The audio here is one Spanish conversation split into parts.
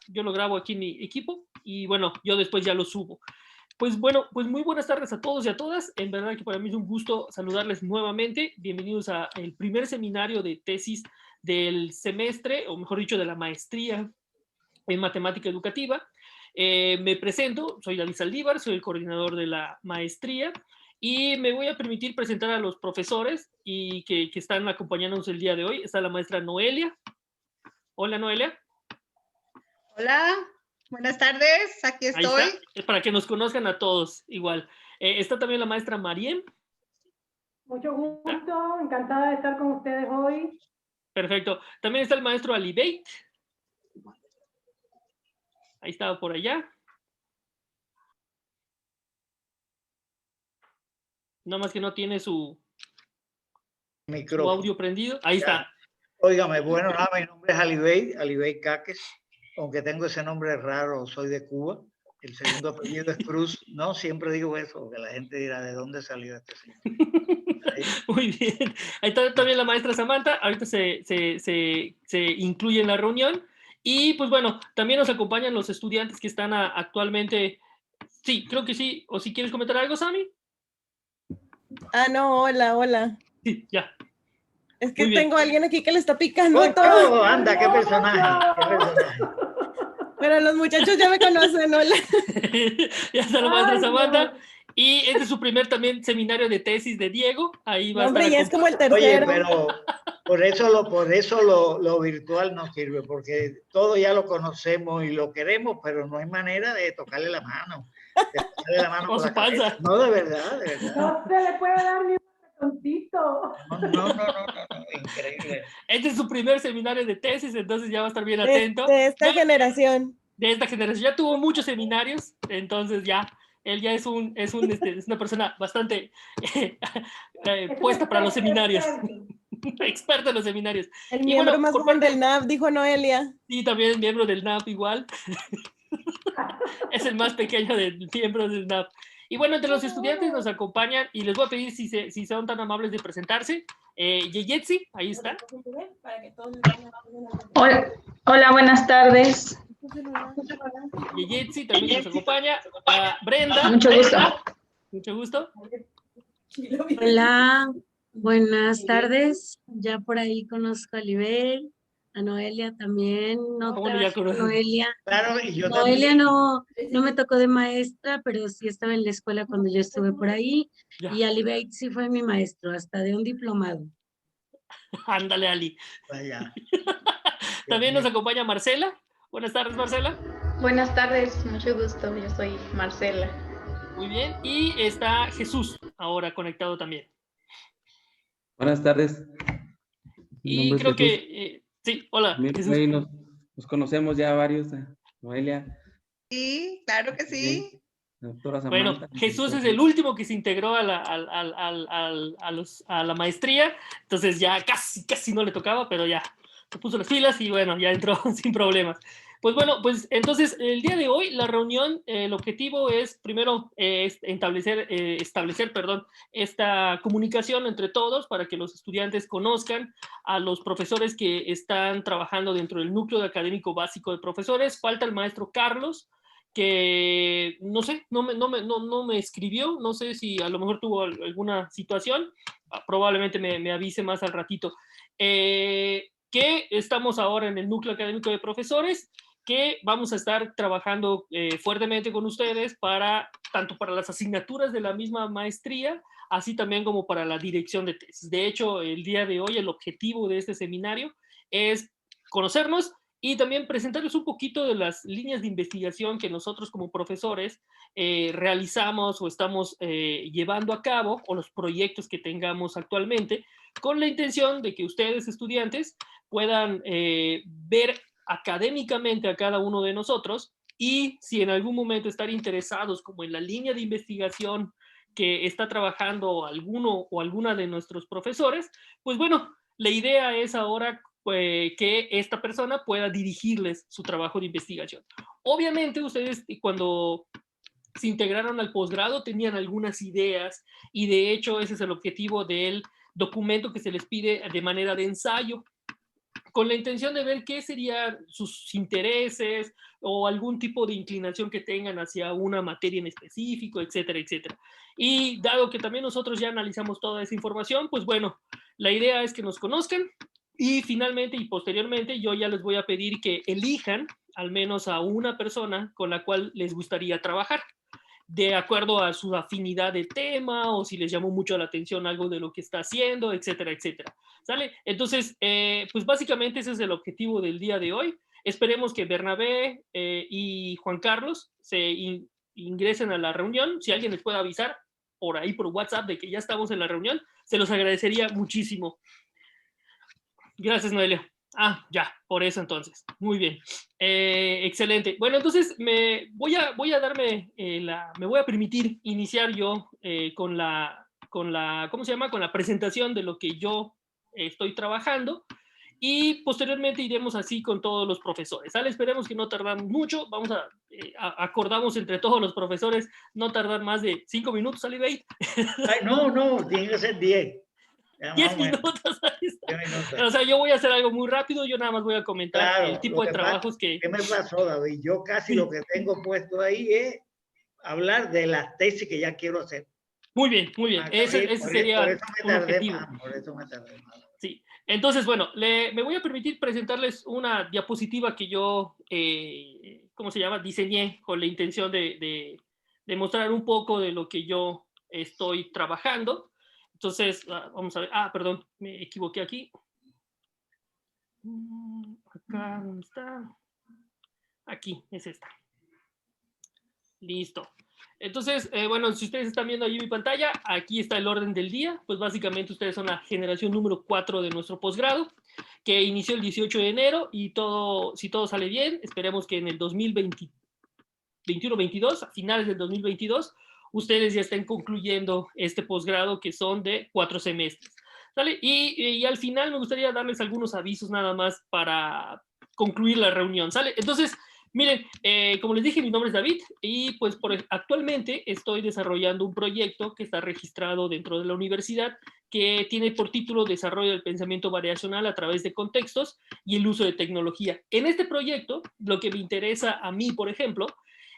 yo lo grabo aquí en mi equipo y bueno, yo después ya lo subo. Pues bueno, pues muy buenas tardes a todos y a todas. En verdad que para mí es un gusto saludarles nuevamente. Bienvenidos al primer seminario de tesis del semestre, o mejor dicho, de la maestría en matemática educativa. Me presento, soy David Saldívar, soy el coordinador de la maestría y me voy a permitir presentar a los profesores y que están acompañándonos el día de hoy. Está la maestra Noelia. Hola, Noelia. Hola, buenas tardes, aquí Ahí estoy. está, es para que nos conozcan a todos igual. Está también la maestra Mariem. Mucho gusto, encantada de estar con ustedes hoy. Perfecto. También está el maestro Alibeit. Ahí estaba por allá. Nada más que no tiene su audio prendido. Ahí ya está. Óigame, bueno, nada, mi nombre es Alibeit Caques, aunque tengo ese nombre raro, soy de Cuba. El segundo apellido es Cruz. No, siempre digo eso, porque la gente dirá, ¿de dónde salió este señor? Muy bien. Ahí está también la maestra Samantha. Ahorita se incluye en la reunión. Y pues bueno, también nos acompañan los estudiantes que están actualmente. Sí, creo que sí. ¿O si quieres comentar algo, Sami? Ah, no, hola. Sí, ya. Es que tengo a alguien aquí que le está picando todo. Anda, qué personaje. Pero los muchachos ya me conocen, hola. Ya está la maestra Samantha. Y este es su primer también seminario de tesis de Diego. Ahí va a estar. Hombre, ya es como el tercero. Oye, pero por eso lo virtual no sirve, porque todo ya lo conocemos y lo queremos, pero no hay manera de tocarle la mano. De tocarle la mano con su panza. No, de verdad, de verdad. No se le puede dar ni un ratoncito. No, increíble. Este es su primer seminario de tesis, entonces ya va a estar bien atento. De esta generación. De esta generación. Ya tuvo muchos seminarios, entonces ya, él ya es una persona bastante puesta para los seminarios. Experto en los seminarios. El miembro más joven del NAP, dijo Noelia. Sí, también miembro del NAP igual. Es el más pequeño del miembro del NAP. Y bueno, entre los estudiantes nos acompañan, y les voy a pedir si son tan amables de presentarse. Yeyetsi, ahí está. Hola, buenas tardes. Yeyetsi también nos acompaña. Brenda. Mucho gusto. Mucho gusto. Hola, buenas tardes. Ya por ahí conozco a Libel, a Noelia también. No trabajé con Noelia. Claro, y yo Noelia también. no me tocó de maestra, pero sí estaba en la escuela cuando yo estuve por ahí. Ya. Y Alibeit sí fue mi maestro, hasta de un diplomado. Ándale, Ali. Vaya. También nos acompaña Marcela. Buenas tardes, Marcela. Buenas tardes, mucho gusto. Yo soy Marcela. Muy bien. Y está Jesús ahora conectado también. Buenas tardes. Y creo que, sí, hola. Jesús. Nos conocemos ya varios, Noelia. Sí, claro que sí. Doctora Samantha. Bueno, Jesús es el último que se integró a la maestría, entonces ya casi no le tocaba, pero ya se puso las pilas y bueno, ya entró sin problemas. Pues bueno, pues entonces el día de hoy la reunión, el objetivo es primero establecer esta comunicación entre todos para que los estudiantes conozcan a los profesores que están trabajando dentro del núcleo académico básico de profesores. Falta el maestro Carlos, que no sé, no me escribió, no sé si a lo mejor tuvo alguna situación, probablemente me avise más al ratito. Que estamos ahora en el núcleo académico de profesores, que vamos a estar trabajando fuertemente con ustedes tanto para las asignaturas de la misma maestría, así también como para la dirección de tesis. De hecho, el día de hoy el objetivo de este seminario es conocernos y también presentarles un poquito de las líneas de investigación que nosotros como profesores realizamos o estamos llevando a cabo, o los proyectos que tengamos actualmente, con la intención de que ustedes, estudiantes, puedan ver académicamente a cada uno de nosotros, y si en algún momento están interesados como en la línea de investigación que está trabajando alguno o alguna de nuestros profesores, pues bueno, la idea es ahora que esta persona pueda dirigirles su trabajo de investigación. Obviamente ustedes cuando se integraron al posgrado tenían algunas ideas, y de hecho ese es el objetivo del documento que se les pide de manera de ensayo, con la intención de ver qué serían sus intereses o algún tipo de inclinación que tengan hacia una materia en específico, etcétera, etcétera. Y dado que también nosotros ya analizamos toda esa información, pues bueno, la idea es que nos conozcan y finalmente y posteriormente yo ya les voy a pedir que elijan al menos a una persona con la cual les gustaría trabajar, de acuerdo a su afinidad de tema o si les llamó mucho la atención algo de lo que está haciendo, etcétera, etcétera. ¿Sale? Entonces, pues básicamente ese es el objetivo del día de hoy. Esperemos que Bernabé y Juan Carlos se ingresen a la reunión. Si alguien les puede avisar por ahí, por WhatsApp, de que ya estamos en la reunión, se los agradecería muchísimo. Gracias, Noelia. Ah, ya, por eso entonces. Muy bien. Excelente. Bueno, entonces me voy a permitir iniciar yo con la, ¿cómo se llama? Con la presentación de lo que yo estoy trabajando y posteriormente iremos así con todos los profesores. ¿Sale? Esperemos que no tardamos mucho. Vamos acordamos entre todos los profesores no tardar más de 5 minutos, ¿sale, Bey? Ay, no, tiene que ser 10. 10 minutos. O sea, yo voy a hacer algo muy rápido, yo nada más voy a comentar el tipo de trabajos que... ¿Qué me pasó, David? Yo casi lo que tengo puesto ahí es hablar de las tesis que ya quiero hacer. Muy bien, muy bien. Ese sería un objetivo. Por eso me tardé más. Sí. Entonces, bueno, me voy a permitir presentarles una diapositiva que yo, ¿cómo se llama? Diseñé con la intención de mostrar un poco de lo que yo estoy trabajando. Entonces, vamos a ver. Ah, perdón, me equivoqué aquí. Acá, ¿dónde está? Aquí, es esta. Listo. Entonces, bueno, si ustedes están viendo ahí mi pantalla, aquí está el orden del día. Pues básicamente ustedes son la generación número 4 de nuestro posgrado, que inició el 18 de enero y todo, si todo sale bien, esperemos que en el 2021-22, a finales del 2022, ustedes ya estén concluyendo este posgrado que son de 4 semestres. ¿Sale? Y al final me gustaría darles algunos avisos nada más para concluir la reunión. ¿Sale? Entonces, miren, como les dije, mi nombre es David y pues actualmente estoy desarrollando un proyecto que está registrado dentro de la universidad que tiene por título Desarrollo del Pensamiento Variacional a través de contextos y el uso de tecnología. En este proyecto, lo que me interesa a mí, por ejemplo,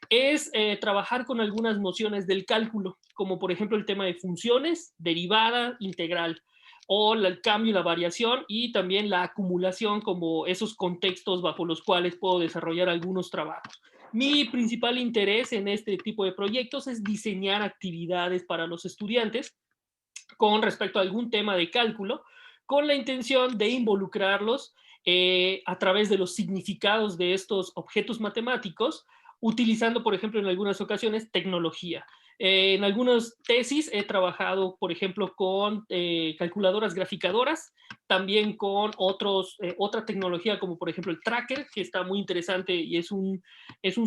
es trabajar con algunas nociones del cálculo, como por ejemplo el tema de funciones, derivada, integral, o el cambio y la variación, y también la acumulación como esos contextos bajo los cuales puedo desarrollar algunos trabajos. Mi principal interés en este tipo de proyectos es diseñar actividades para los estudiantes con respecto a algún tema de cálculo, con la intención de involucrarlos a través de los significados de estos objetos matemáticos, utilizando, por ejemplo, en algunas ocasiones, tecnología. En algunas tesis he trabajado, por ejemplo, con calculadoras graficadoras, también con otra tecnología como, por ejemplo, el Tracker, que está muy interesante y es un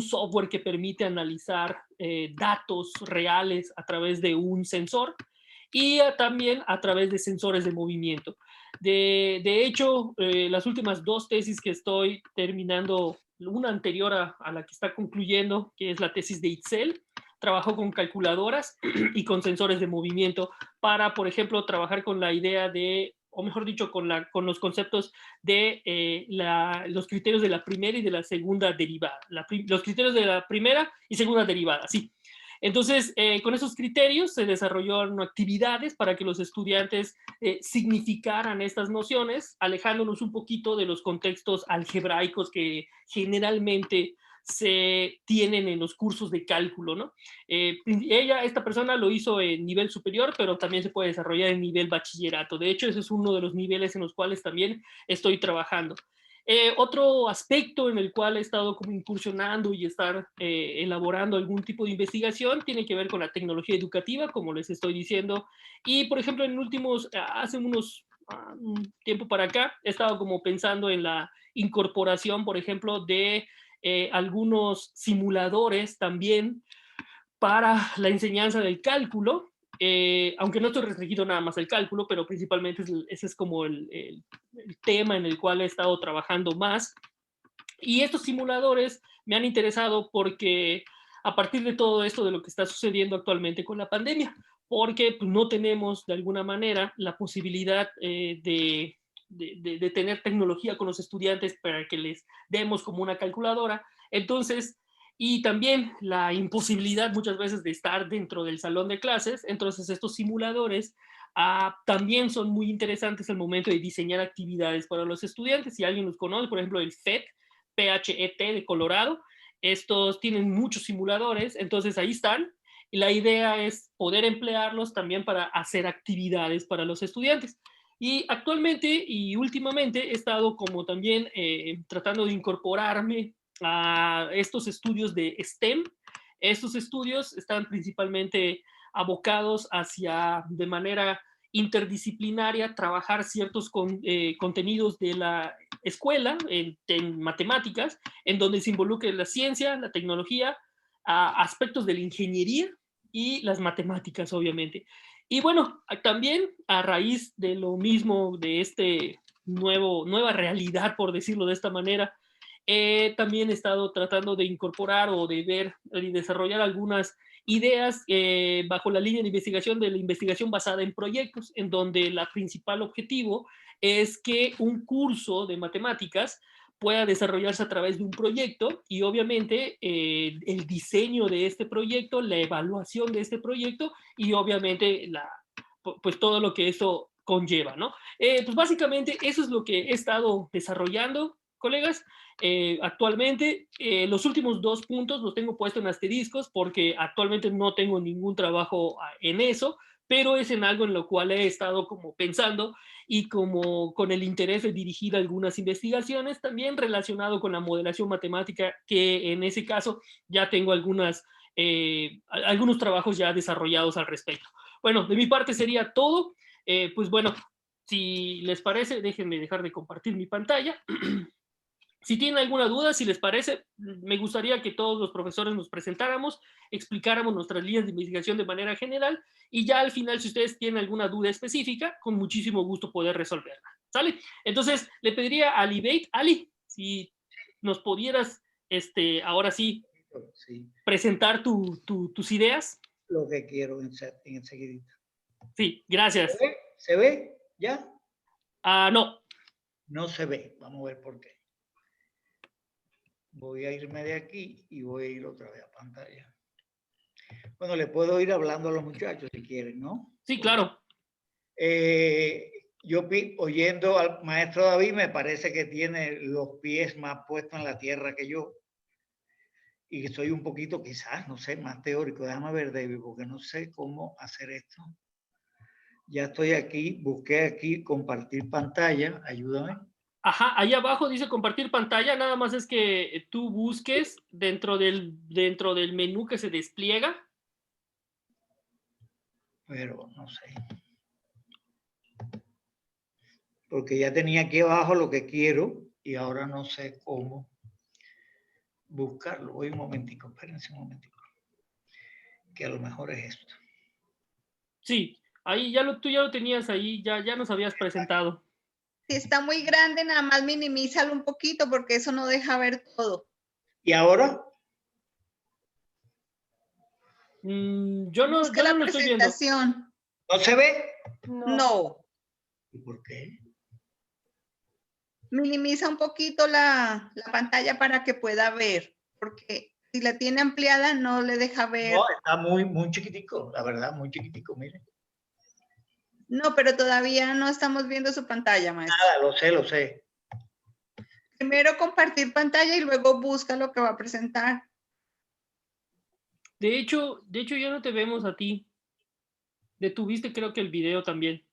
software que permite analizar datos reales a través de un sensor y también a través de sensores de movimiento. De hecho, las últimas 2 tesis que estoy terminando, una anterior a la que está concluyendo, que es la tesis de Itzel, trabajo con calculadoras y con sensores de movimiento para, por ejemplo, trabajar con la idea de, o mejor dicho, con los conceptos de los criterios de la primera y de la segunda derivada. Los criterios de la primera y segunda derivada, sí. Entonces, con esos criterios se desarrollaron actividades para que los estudiantes significaran estas nociones, alejándonos un poquito de los contextos algebraicos que generalmente se tienen en los cursos de cálculo, ¿no? Esta persona lo hizo en nivel superior, pero también se puede desarrollar en nivel bachillerato. De hecho, ese es uno de los niveles en los cuales también estoy trabajando. Otro aspecto en el cual he estado como incursionando y estar elaborando algún tipo de investigación tiene que ver con la tecnología educativa, como les estoy diciendo. Y, por ejemplo, hace un tiempo para acá, he estado como pensando en la incorporación, por ejemplo, de algunos simuladores también para la enseñanza del cálculo, aunque no estoy restringido nada más al cálculo, pero principalmente ese es como el tema en el cual he estado trabajando más. Y estos simuladores me han interesado porque a partir de todo esto de lo que está sucediendo actualmente con la pandemia, porque pues, no tenemos de alguna manera la posibilidad de de tener tecnología con los estudiantes para que les demos como una calculadora. Entonces, y también la imposibilidad muchas veces de estar dentro del salón de clases. Entonces estos simuladores también son muy interesantes al momento de diseñar actividades para los estudiantes. Si alguien los conoce, por ejemplo, el PHET, P-H-E-T de Colorado, estos tienen muchos simuladores, entonces ahí están. Y la idea es poder emplearlos también para hacer actividades para los estudiantes. Y actualmente y últimamente he estado como también tratando de incorporarme a estos estudios de STEM. Estos estudios están principalmente abocados hacia, de manera interdisciplinaria, trabajar ciertos contenidos de la escuela en matemáticas, en donde se involucre la ciencia, la tecnología, aspectos de la ingeniería y las matemáticas, obviamente. Y bueno, también a raíz de lo mismo, de este nueva realidad, por decirlo de esta manera, también he estado tratando de incorporar o de ver y desarrollar algunas ideas bajo la línea de investigación de la investigación basada en proyectos, en donde el principal objetivo es que un curso de matemáticas pueda desarrollarse a través de un proyecto y obviamente el diseño de este proyecto, la evaluación de este proyecto y obviamente pues todo lo que eso conlleva, ¿no? Pues básicamente eso es lo que he estado desarrollando, colegas. Actualmente, los últimos 2 puntos los tengo puestos en asteriscos porque actualmente no tengo ningún trabajo en eso, pero es en algo en lo cual he estado como pensando y como con el interés de dirigir algunas investigaciones también relacionado con la modelación matemática, que en ese caso ya tengo algunos trabajos ya desarrollados al respecto. Bueno, de mi parte sería todo. Pues bueno, si les parece, déjenme dejar de compartir mi pantalla. Si tienen alguna duda, si les parece, me gustaría que todos los profesores nos presentáramos, explicáramos nuestras líneas de investigación de manera general y ya al final, si ustedes tienen alguna duda específica, con muchísimo gusto poder resolverla. ¿Sale? Entonces, le pediría a Ali, si nos pudieras, ahora sí, presentar tus ideas. Lo que quiero enseguida. Sí, gracias. ¿Se ve? ¿Ya? No. No se ve. Vamos a ver por qué. Voy a irme de aquí y voy a ir otra vez a pantalla. Bueno, le puedo ir hablando a los muchachos si quieren, ¿no? Sí, claro. Yo oyendo al maestro David, me parece que tiene los pies más puestos en la tierra que yo. Y que soy un poquito, quizás, no sé, más teórico. Déjame ver, David, porque no sé cómo hacer esto. Ya estoy aquí, busqué aquí compartir pantalla. Ayúdame. Ajá, ahí abajo dice compartir pantalla, nada más es que tú busques dentro del menú que se despliega. Pero no sé. Porque ya tenía aquí abajo lo que quiero y ahora no sé cómo buscarlo. Voy un momentico, espérense un momentico. Que a lo mejor es esto. Sí, ahí tú ya lo tenías ahí, ya nos habías presentado. Si está muy grande, nada más minimízalo un poquito porque eso no deja ver todo. ¿Y ahora? Yo no Busca la lo estoy viendo. presentación. ¿No se ve? No. ¿Y por qué? Minimiza un poquito la pantalla para que pueda ver, porque si la tiene ampliada no le deja ver. No, está muy chiquitico, la verdad, muy chiquitico, miren. No, pero todavía no estamos viendo su pantalla, maestro. Nada, lo sé. Primero compartir pantalla y luego busca lo que va a presentar. De hecho ya no te vemos a ti. Detuviste creo que el video también.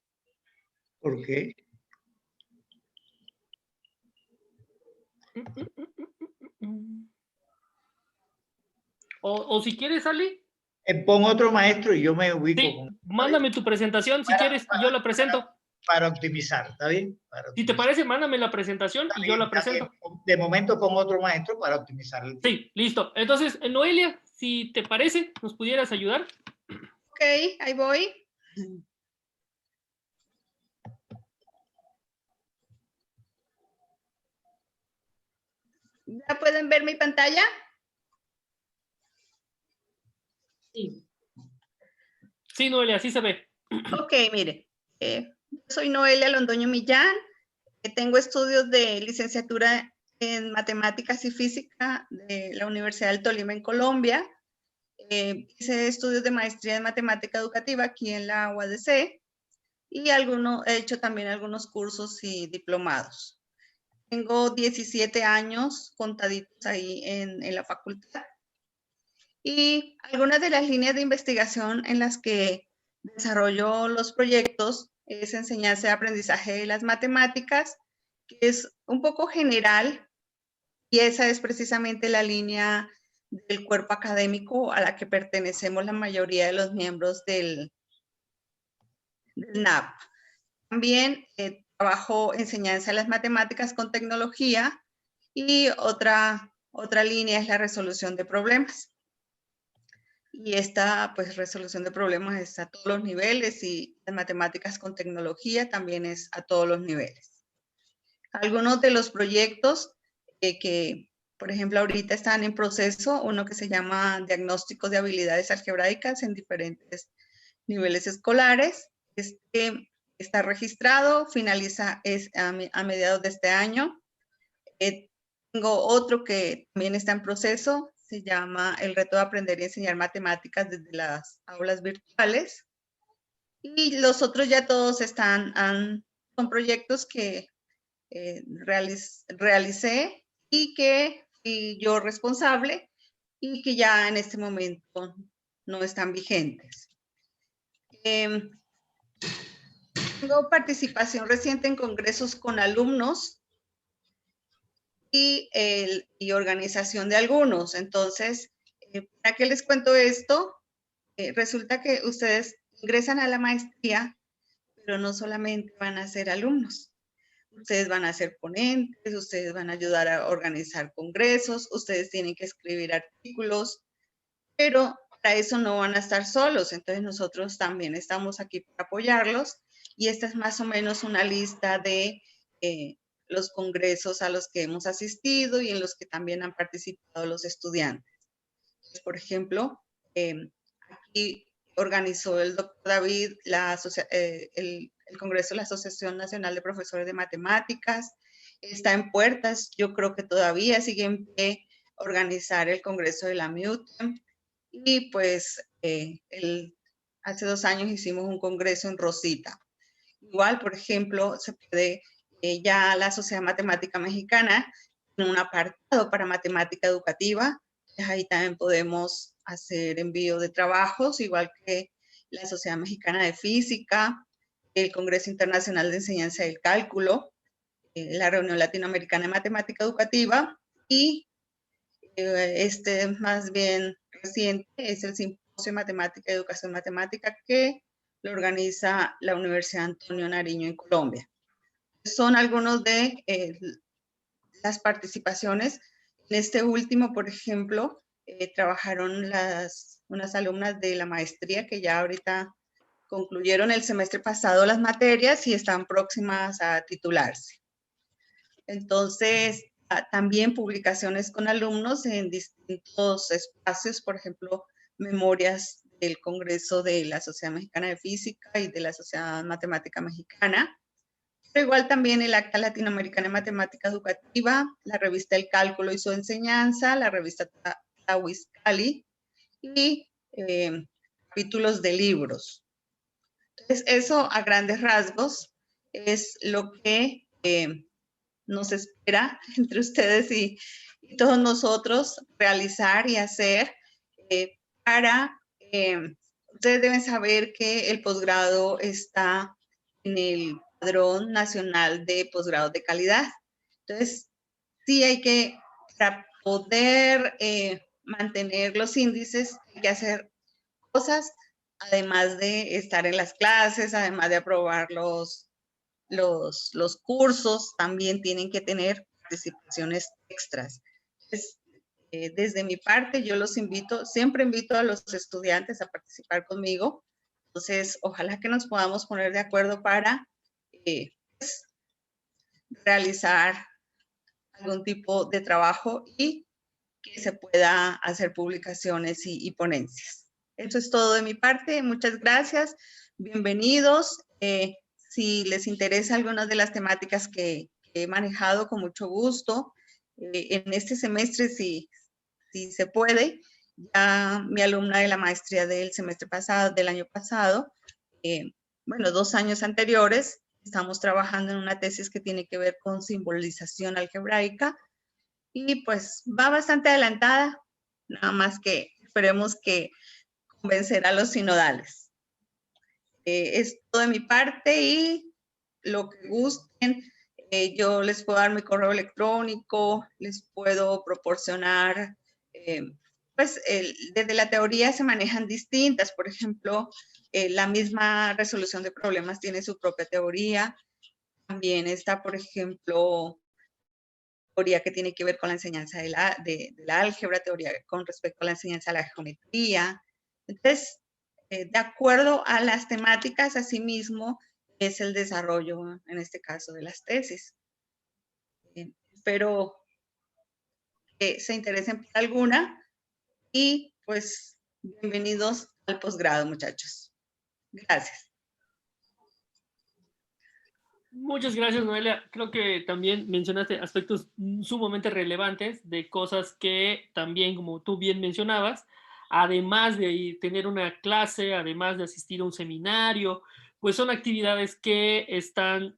¿Por qué? O si quieres, Ali. Pon otro maestro y yo me ubico. Sí, mándame tu presentación si quieres y yo la presento. Para optimizar, ¿está bien? Si te parece, mándame la presentación y yo la presento. De momento pon otro maestro para optimizar. Sí, listo. Entonces, Noelia, si te parece, ¿nos pudieras ayudar? Ok, ahí voy. ¿Ya pueden ver mi pantalla? Sí. Sí, Noelia, así se ve. Ok, mire. Soy Noelia Londoño Millán. Tengo estudios de licenciatura en matemáticas y física de la Universidad del Tolima en Colombia. Hice estudios de maestría en matemática educativa aquí en la UADC y he hecho también algunos cursos y diplomados. Tengo 17 años contaditos ahí en la facultad. Y algunas de las líneas de investigación en las que desarrollo los proyectos es enseñanza y aprendizaje de las matemáticas, que es un poco general, y esa es precisamente la línea del cuerpo académico a la que pertenecemos la mayoría de los miembros del NAP. También trabajo enseñanza de las matemáticas con tecnología, y otra línea es la resolución de problemas. Y esta pues resolución de problemas es a todos los niveles, y las matemáticas con tecnología también es a todos los niveles. Algunos de los proyectos que, por ejemplo, ahorita están en proceso, uno que se llama Diagnósticos de Habilidades Algebraicas en diferentes niveles escolares. Está registrado, finaliza a mediados de este año. Tengo otro que también está en proceso, se llama El reto de aprender y enseñar matemáticas desde las aulas virtuales. Y los otros ya todos son proyectos que realicé y que fui yo responsable y que ya en este momento no están vigentes. Tengo participación reciente en congresos con alumnos y organización de algunos. Entonces, ¿para qué les cuento esto? Resulta que ustedes ingresan a la maestría, pero no solamente van a ser alumnos. Ustedes van a ser ponentes, ustedes van a ayudar a organizar congresos, ustedes tienen que escribir artículos, pero para eso no van a estar solos. Entonces, nosotros también estamos aquí para apoyarlos, y esta es más o menos una lista de los congresos a los que hemos asistido y en los que también han participado los estudiantes. Entonces, por ejemplo, aquí organizó el doctor David el Congreso de la Asociación Nacional de Profesores de Matemáticas. Está en puertas, yo creo que todavía sigue en pie organizar el Congreso de la MIUTEM. Y pues hace 2 años hicimos un congreso en Rosita. Igual, por ejemplo, se puede, ya la Sociedad Matemática Mexicana tiene un apartado para matemática educativa. Ahí también podemos hacer envío de trabajos, igual que la Sociedad Mexicana de Física, el Congreso Internacional de Enseñanza del Cálculo, la Reunión Latinoamericana de Matemática Educativa, y más bien reciente es el Simposio de Matemática y Educación Matemática, que lo organiza la Universidad Antonio Nariño en Colombia. Son algunos de las participaciones. En este último, por ejemplo, trabajaron unas alumnas de la maestría que ya ahorita concluyeron el semestre pasado las materias y están próximas a titularse. Entonces, también publicaciones con alumnos en distintos espacios, por ejemplo, memorias del Congreso de la Sociedad Mexicana de Física y de la Sociedad Matemática Mexicana. Pero igual también el Acta Latinoamericana de Matemática Educativa, la revista El Cálculo y su Enseñanza, la revista Tahuizcali y capítulos de libros. Entonces, eso a grandes rasgos es lo que nos espera entre ustedes y todos nosotros realizar y hacer ustedes deben saber que el posgrado está en el Padrón Nacional de Posgrados de Calidad. Entonces, sí hay que, para poder mantener los índices, hay que hacer cosas, además de estar en las clases, además de aprobar los cursos, también tienen que tener participaciones extras. Entonces, desde mi parte, yo siempre invito a los estudiantes a participar conmigo. Entonces, ojalá que nos podamos poner de acuerdo para pues, realizar algún tipo de trabajo y que se pueda hacer publicaciones y ponencias. Eso es todo de mi parte. Muchas gracias. Bienvenidos. Si les interesa algunas de las temáticas que he manejado con mucho gusto. En este semestre, si se puede, ya mi alumna de la maestría del semestre pasado, del año pasado, bueno, 2 años anteriores, estamos trabajando en una tesis que tiene que ver con simbolización algebraica y pues va bastante adelantada, nada más que esperemos que convencer a los sinodales. Es todo de mi parte y lo que gusten, yo les puedo dar mi correo electrónico, les puedo proporcionar, pues desde la teoría se manejan distintas, por ejemplo, la misma resolución de problemas tiene su propia teoría, también está, por ejemplo, teoría que tiene que ver con la enseñanza de la álgebra, teoría con respecto a la enseñanza de la geometría. Entonces, de acuerdo a las temáticas, asimismo, es el desarrollo, en este caso, de las tesis. Espero que se interesen por alguna y, pues, bienvenidos al posgrado, muchachos. Gracias. Muchas gracias, Noelia. Creo que también mencionaste aspectos sumamente relevantes de cosas que también, como tú bien mencionabas, además de tener una clase, además de asistir a un seminario, pues son actividades que están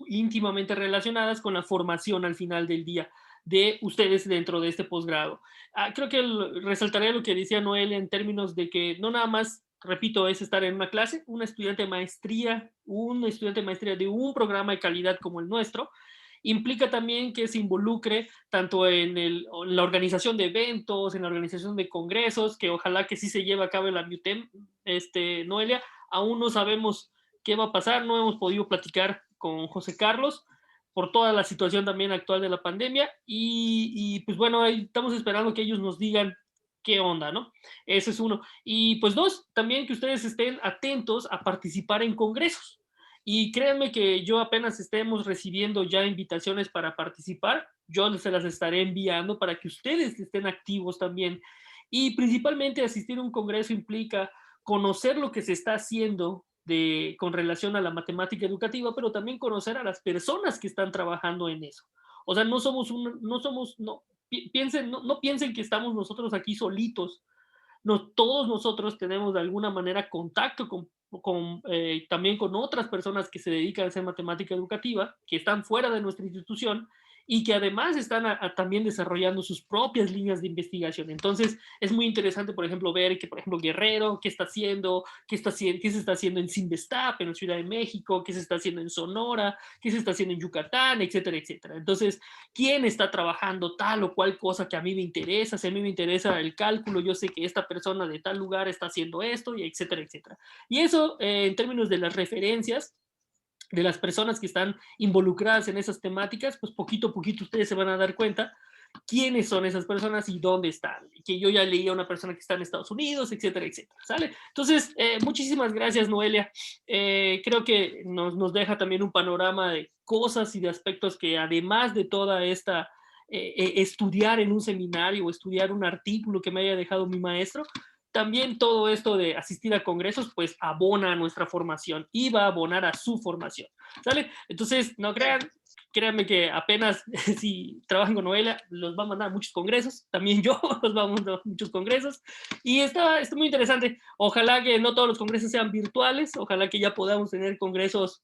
íntimamente relacionadas con la formación al final del día de ustedes dentro de este posgrado. Creo que resaltaré lo que decía Noelia en términos de que no nada más, repito, es estar en una clase, un estudiante de maestría de un programa de calidad como el nuestro, implica también que se involucre tanto en la organización de eventos, en la organización de congresos, que ojalá que sí se lleve a cabo en la MUTEM, Noelia. Aún no sabemos qué va a pasar, no hemos podido platicar con José Carlos por toda la situación también actual de la pandemia y pues bueno, ahí estamos esperando que ellos nos digan qué onda, ¿no? Ese es uno. Y pues 2, también que ustedes estén atentos a participar en congresos. Y créanme que yo apenas estemos recibiendo ya invitaciones para participar, yo se las estaré enviando para que ustedes estén activos también. Y principalmente asistir a un congreso implica conocer lo que se está haciendo con relación a la matemática educativa, pero también conocer a las personas que están trabajando en eso. O sea, no piensen que estamos nosotros aquí solitos. Todos nosotros tenemos de alguna manera contacto también con otras personas que se dedican a hacer matemática educativa, que están fuera de nuestra institución y que además están también desarrollando sus propias líneas de investigación. Entonces, es muy interesante, por ejemplo, ver que, por ejemplo, Guerrero, qué está haciendo, qué se está haciendo en Cinvestav, en la Ciudad de México, qué se está haciendo en Sonora, qué se está haciendo en Yucatán, etcétera, etcétera. Entonces, ¿quién está trabajando tal o cual cosa que a mí me interesa? Si a mí me interesa el cálculo, yo sé que esta persona de tal lugar está haciendo esto, y etcétera, etcétera. Y eso, en términos de las referencias, de las personas que están involucradas en esas temáticas, pues poquito a poquito ustedes se van a dar cuenta quiénes son esas personas y dónde están. Que yo ya leí a una persona que está en Estados Unidos, etcétera, etcétera. ¿Sale? Entonces, muchísimas gracias, Noelia. Creo que nos deja también un panorama de cosas y de aspectos que además de toda esta estudiar en un seminario o estudiar un artículo que me haya dejado mi maestro, también todo esto de asistir a congresos, pues abona a nuestra formación y va a abonar a su formación, ¿sale? Entonces, no créanme que apenas si trabajan con Noelia, los va a mandar a muchos congresos, también yo los vamos a mandar a muchos congresos, y está muy interesante. Ojalá que no todos los congresos sean virtuales, ojalá que ya podamos tener congresos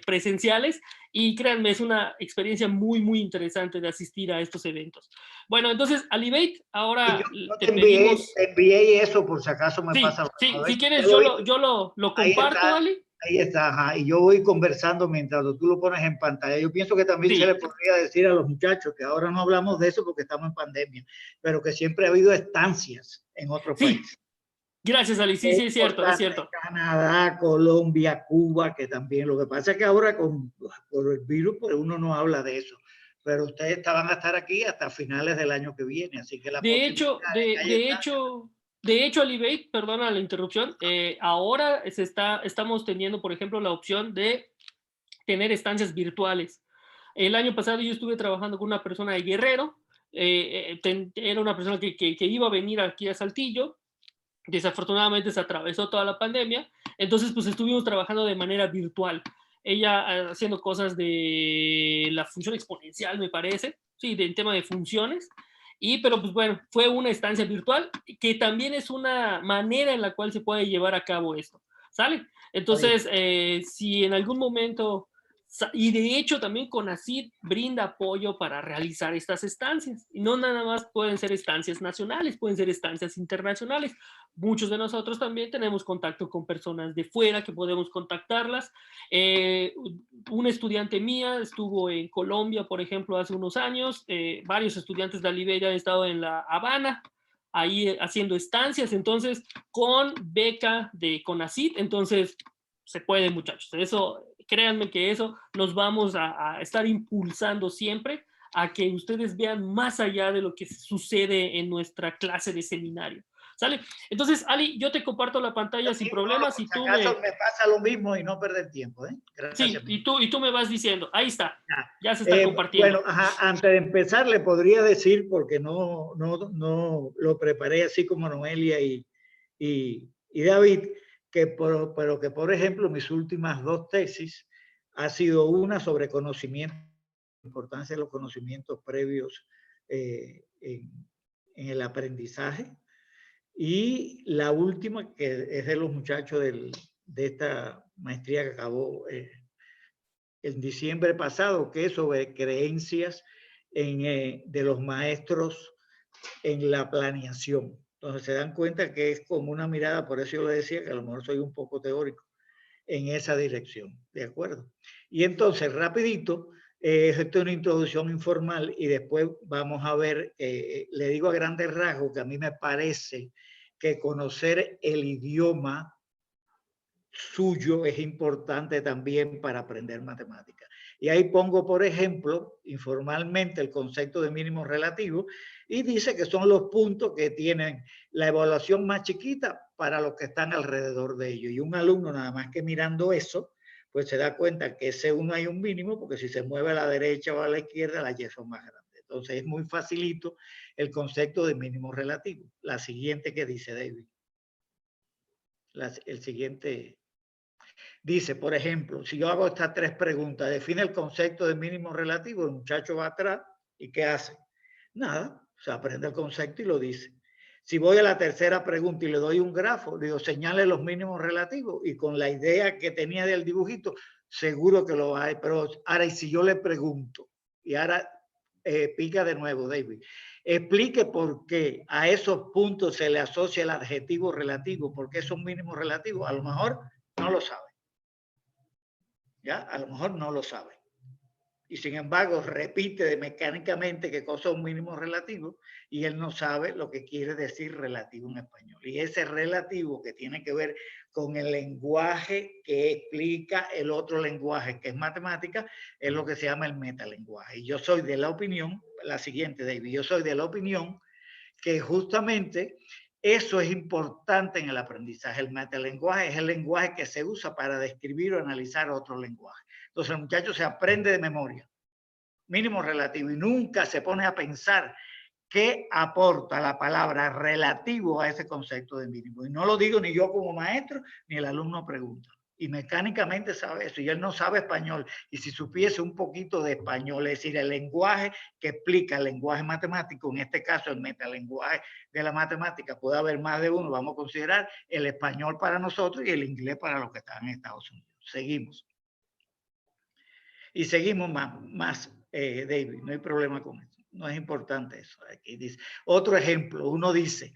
presenciales, y créanme, es una experiencia muy, muy interesante de asistir a estos eventos. Bueno, entonces, Alibate, ahora te envié eso por si acaso me pasa. Sí, si quieres, yo lo comparto, Ali. Ahí está, ajá, y yo voy conversando mientras tú lo pones en pantalla. Yo pienso que también se le podría decir a los muchachos que ahora no hablamos de eso porque estamos en pandemia, pero que siempre ha habido estancias en otros países. Gracias, Ali. Sí, es cierto, es cierto. Canadá, Colombia, Cuba, que también. Lo que pasa es que ahora por el virus, pues uno no habla de eso. Pero ustedes van a estar aquí hasta finales del año que viene, así que de hecho, Alibate, perdona la interrupción, ahora estamos teniendo, por ejemplo, la opción de tener estancias virtuales. El año pasado yo estuve trabajando con una persona de Guerrero, era una persona que iba a venir aquí a Saltillo. Desafortunadamente se atravesó toda la pandemia, entonces pues estuvimos trabajando de manera virtual. ella haciendo cosas de la función exponencial, me parece, sí, del tema de funciones. Pero pues bueno, fue una estancia virtual que también es una manera en la cual se puede llevar a cabo esto, ¿sale? Entonces, si en algún momento, y de hecho también CONACYT brinda apoyo para realizar estas estancias, y no nada más pueden ser estancias nacionales, pueden ser estancias internacionales. Muchos de nosotros también tenemos contacto con personas de fuera que podemos contactarlas. Una estudiante mía estuvo en Colombia, por ejemplo, hace unos años. Varios estudiantes de Liberia han estado en La Habana, ahí haciendo estancias, entonces, con beca de CONACYT. Entonces, se puede, muchachos. Eso, créanme que eso nos vamos a estar impulsando siempre a que ustedes vean más allá de lo que sucede en nuestra clase de seminario. ¿Sale? Entonces, Ali, yo te comparto la pantalla sin problemas. Si acaso me pasa lo mismo y no perder tiempo, ¿eh? Gracias. Sí, y tú me vas diciendo. Ahí está. Ya se está compartiendo. Bueno, antes de empezar, le podría decir, porque no lo preparé así como Noelia y David, pero que, por ejemplo, mis últimas 2 tesis ha sido una sobre conocimiento, la importancia de los conocimientos previos en el aprendizaje. Y la última, que es de los muchachos de esta maestría que acabó en diciembre pasado, que es sobre creencias de los maestros en la planeación. Entonces se dan cuenta que es como una mirada, por eso yo le decía que a lo mejor soy un poco teórico en esa dirección, ¿de acuerdo? Y entonces, rapidito, esto es una introducción informal y después vamos a ver, le digo a grandes rasgos que a mí me parece que conocer el idioma suyo es importante también para aprender matemáticas. Y ahí pongo, por ejemplo, informalmente el concepto de mínimo relativo y dice que son los puntos que tienen la evaluación más chiquita para los que están alrededor de ellos. Y un alumno nada más que mirando eso, pues se da cuenta que ese uno hay un mínimo, porque si se mueve a la derecha o a la izquierda, las Y son más grandes. Entonces es muy facilito el concepto de mínimo relativo. La siguiente que dice David. El siguiente dice, por ejemplo, si yo hago estas 3 preguntas, define el concepto de mínimo relativo, el muchacho va atrás y ¿qué hace? Nada, se aprende el concepto y lo dice. Si voy a la tercera pregunta y le doy un grafo, le digo, señale los mínimos relativos y con la idea que tenía del dibujito, seguro que lo hay. Pero ahora, y si yo le pregunto, y ahora pica de nuevo, David, explique por qué a esos puntos se le asocia el adjetivo relativo, porque son mínimos relativos, a lo mejor no lo sabe. ¿Ya? A lo mejor no lo sabe. Y sin embargo repite mecánicamente qué cosa es un mínimo relativo y él no sabe lo que quiere decir relativo en español. Y ese relativo que tiene que ver con el lenguaje que explica el otro lenguaje, que es matemática, es lo que se llama el metalenguaje. Y yo soy de la opinión, la siguiente, David, yo soy de la opinión que justamente eso es importante en el aprendizaje. El metalenguaje es el lenguaje que se usa para describir o analizar otro lenguaje. Entonces el muchacho se aprende de memoria, mínimo relativo, y nunca se pone a pensar qué aporta la palabra relativo a ese concepto de mínimo. Y no lo digo ni yo como maestro, ni el alumno pregunta. Y mecánicamente sabe eso, y él no sabe español. Y si supiese un poquito de español, es decir, el lenguaje que explica el lenguaje matemático, en este caso el metalenguaje de la matemática, puede haber más de uno, vamos a considerar el español para nosotros y el inglés para los que están en Estados Unidos. Seguimos. Y seguimos más David, no hay problema con eso, no es importante eso. Aquí dice, otro ejemplo, uno dice,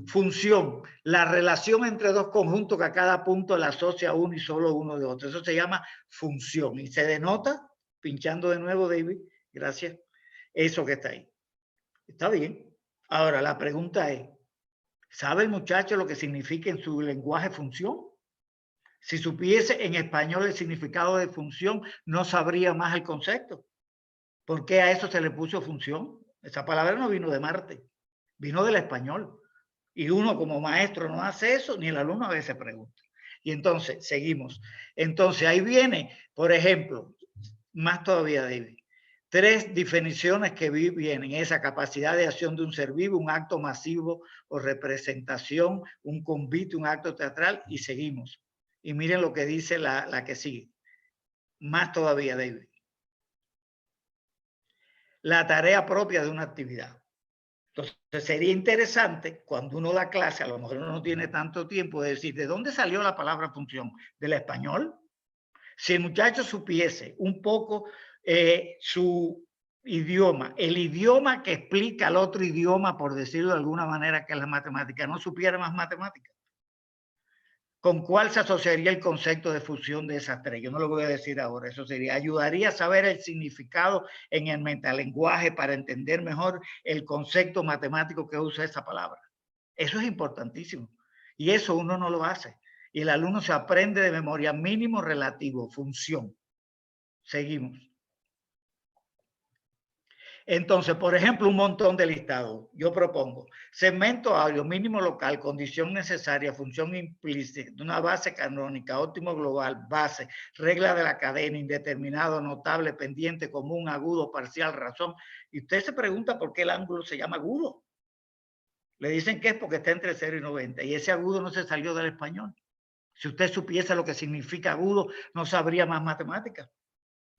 función, la relación entre 2 conjuntos que a cada punto le asocia uno y solo uno de otro. Eso se llama función y se denota, pinchando de nuevo, David, gracias, eso que está ahí. Está bien. Ahora, la pregunta es, ¿sabe el muchacho lo que significa en su lenguaje función? Si supiese en español el significado de función, no sabría más el concepto. ¿Por qué a eso se le puso función? Esa palabra no vino de Marte, vino del español. Y uno como maestro no hace eso, ni el alumno a veces pregunta. Y entonces, seguimos. Entonces, ahí viene, por ejemplo, más todavía, David, 3 definiciones que vienen, esa capacidad de acción de un ser vivo, un acto masivo o representación, un convite, un acto teatral, y seguimos. Y miren lo que dice la que sigue. Más todavía, David. La tarea propia de una actividad. Entonces, sería interesante cuando uno da clase, a lo mejor uno no tiene tanto tiempo, de decir, ¿de dónde salió la palabra función? ¿Del español? Si el muchacho supiese un poco su idioma, el idioma que explica al otro idioma, por decirlo de alguna manera, que es la matemática, no supiera más matemática, ¿con cuál se asociaría el concepto de fusión de esas tres? Yo no lo voy a decir ahora, eso sería, ayudaría a saber el significado en el metalenguaje para entender mejor el concepto matemático que usa esa palabra. Eso es importantísimo. Y eso uno no lo hace. Y el alumno se aprende de memoria mínimo relativo, función. Seguimos. Entonces, por ejemplo, un montón de listados. Yo propongo segmento audio, mínimo local, condición necesaria, función implícita, una base canónica, óptimo global, base, regla de la cadena, indeterminado, notable, pendiente, común, agudo, parcial, razón. Y usted se pregunta por qué el ángulo se llama agudo. Le dicen que es porque está entre 0 y 90. Y ese agudo no se salió del español. Si usted supiese lo que significa agudo, no sabría más matemática.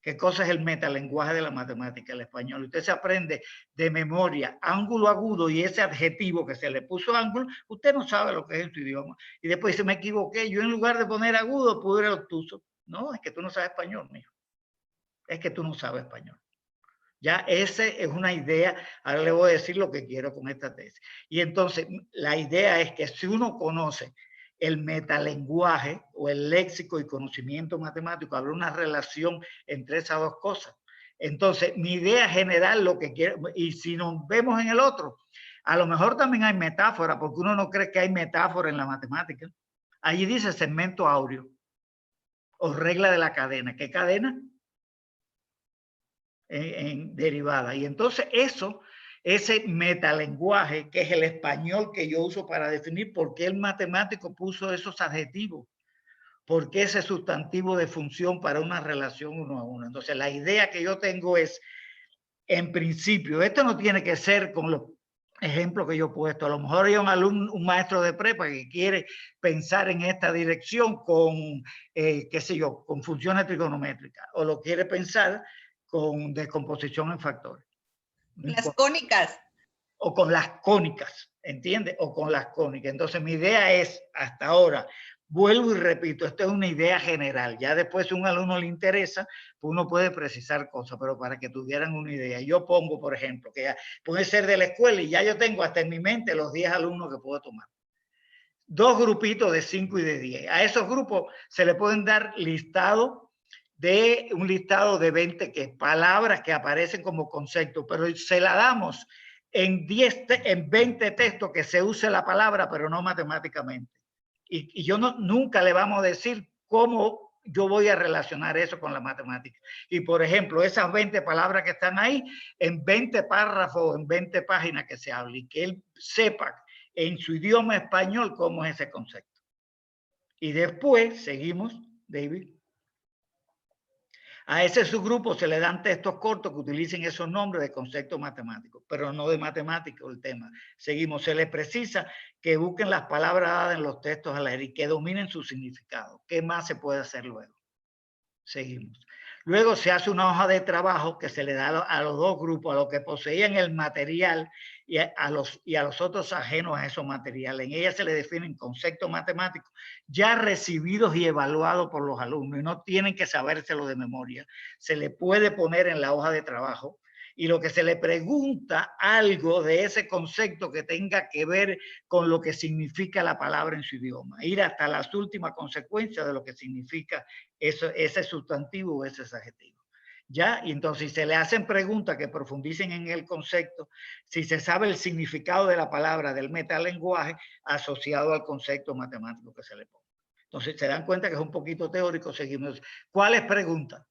¿Qué cosa es el metalenguaje de la matemática, el español? Usted se aprende de memoria ángulo agudo y ese adjetivo que se le puso ángulo, usted no sabe lo que es en su idioma. Y después dice, me equivoqué, yo en lugar de poner agudo, puse obtuso. No, es que tú no sabes español, mijo. Es que tú no sabes español. Ya esa es una idea, ahora le voy a decir lo que quiero con esta tesis. Y entonces, la idea es que si uno conoce el metalenguaje o el léxico y conocimiento matemático, habrá una relación entre esas dos cosas. Entonces, mi idea general, lo que quiero, y si nos vemos en el otro, a lo mejor también hay metáfora, porque uno no cree que hay metáfora en la matemática. Allí dice segmento áureo o regla de la cadena. ¿Qué cadena? En derivada. Y entonces eso, ese metalenguaje, que es el español que yo uso para definir por qué el matemático puso esos adjetivos, por qué ese sustantivo de función para una relación uno a uno. Entonces la idea que yo tengo es, en principio, esto no tiene que ser con los ejemplos que yo he puesto. A lo mejor hay un alumno, un maestro de prepa que quiere pensar en esta dirección con, qué sé yo, con funciones trigonométricas, o lo quiere pensar con descomposición en factores. Las cónicas. O con las cónicas, ¿entiendes? O con las cónicas. Entonces mi idea es, hasta ahora, vuelvo y repito, esto es una idea general. Ya después si a un alumno le interesa, pues uno puede precisar cosas, pero para que tuvieran una idea. Yo pongo, por ejemplo, que ya puede ser de la escuela y ya yo tengo hasta en mi mente los 10 alumnos que puedo tomar. 2 grupitos de 5 y de 10. A esos grupos se le pueden dar un listado de 20 palabras que aparecen como concepto, pero se la damos en 20 textos que se use la palabra, pero no matemáticamente. Y yo nunca le vamos a decir cómo yo voy a relacionar eso con la matemática. Y por ejemplo, esas 20 palabras que están ahí, en 20 párrafos, en 20 páginas que se hable, y que él sepa en su idioma español cómo es ese concepto. Y después, seguimos, David. A ese subgrupo se le dan textos cortos que utilicen esos nombres de conceptos matemáticos, pero no de matemáticos el tema. Seguimos, se les precisa que busquen las palabras dadas en los textos al aire y que dominen su significado. ¿Qué más se puede hacer luego? Seguimos. Luego se hace una hoja de trabajo que se le da a los 2 grupos, a los que poseían el material y a los otros ajenos a esos materiales. En ella se le definen conceptos matemáticos ya recibidos y evaluados por los alumnos y no tienen que sabérselo de memoria. Se le puede poner en la hoja de trabajo y lo que se le pregunta algo de ese concepto que tenga que ver con lo que significa la palabra en su idioma, ir hasta las últimas consecuencias de lo que significa ese sustantivo o ese adjetivo. ¿Ya? Y entonces si se le hacen preguntas que profundicen en el concepto, si se sabe el significado de la palabra del metalenguaje asociado al concepto matemático que se le pone. Entonces se dan cuenta que es un poquito teórico, seguimos. ¿Cuáles preguntas?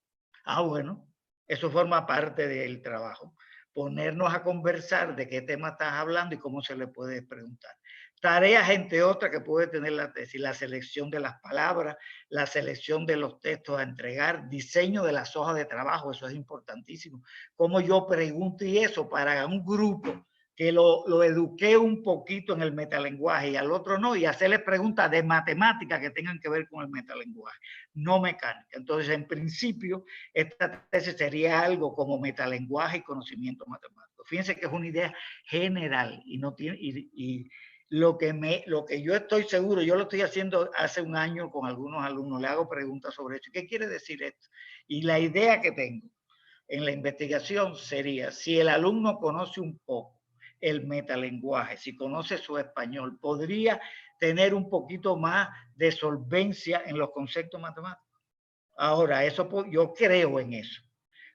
Bueno, eso forma parte del trabajo. Ponernos a conversar de qué tema estás hablando y cómo se le puede preguntar. Tareas, entre otras, que puede tener la tesis, la selección de las palabras, la selección de los textos a entregar, diseño de las hojas de trabajo, eso es importantísimo. Cómo yo pregunto y eso para un grupo que lo eduqué un poquito en el metalenguaje y al otro no, y hacerles preguntas de matemática que tengan que ver con el metalenguaje, no mecánica. Entonces, en principio, esta tesis sería algo como metalenguaje y conocimiento matemático. Fíjense que es una idea general y no tiene... lo que yo estoy seguro, yo lo estoy haciendo hace un año con algunos alumnos, le hago preguntas sobre eso. ¿Qué quiere decir esto? Y la idea que tengo en la investigación sería, si el alumno conoce un poco el metalenguaje, si conoce su español, podría tener un poquito más de solvencia en los conceptos matemáticos. Ahora, yo creo en eso.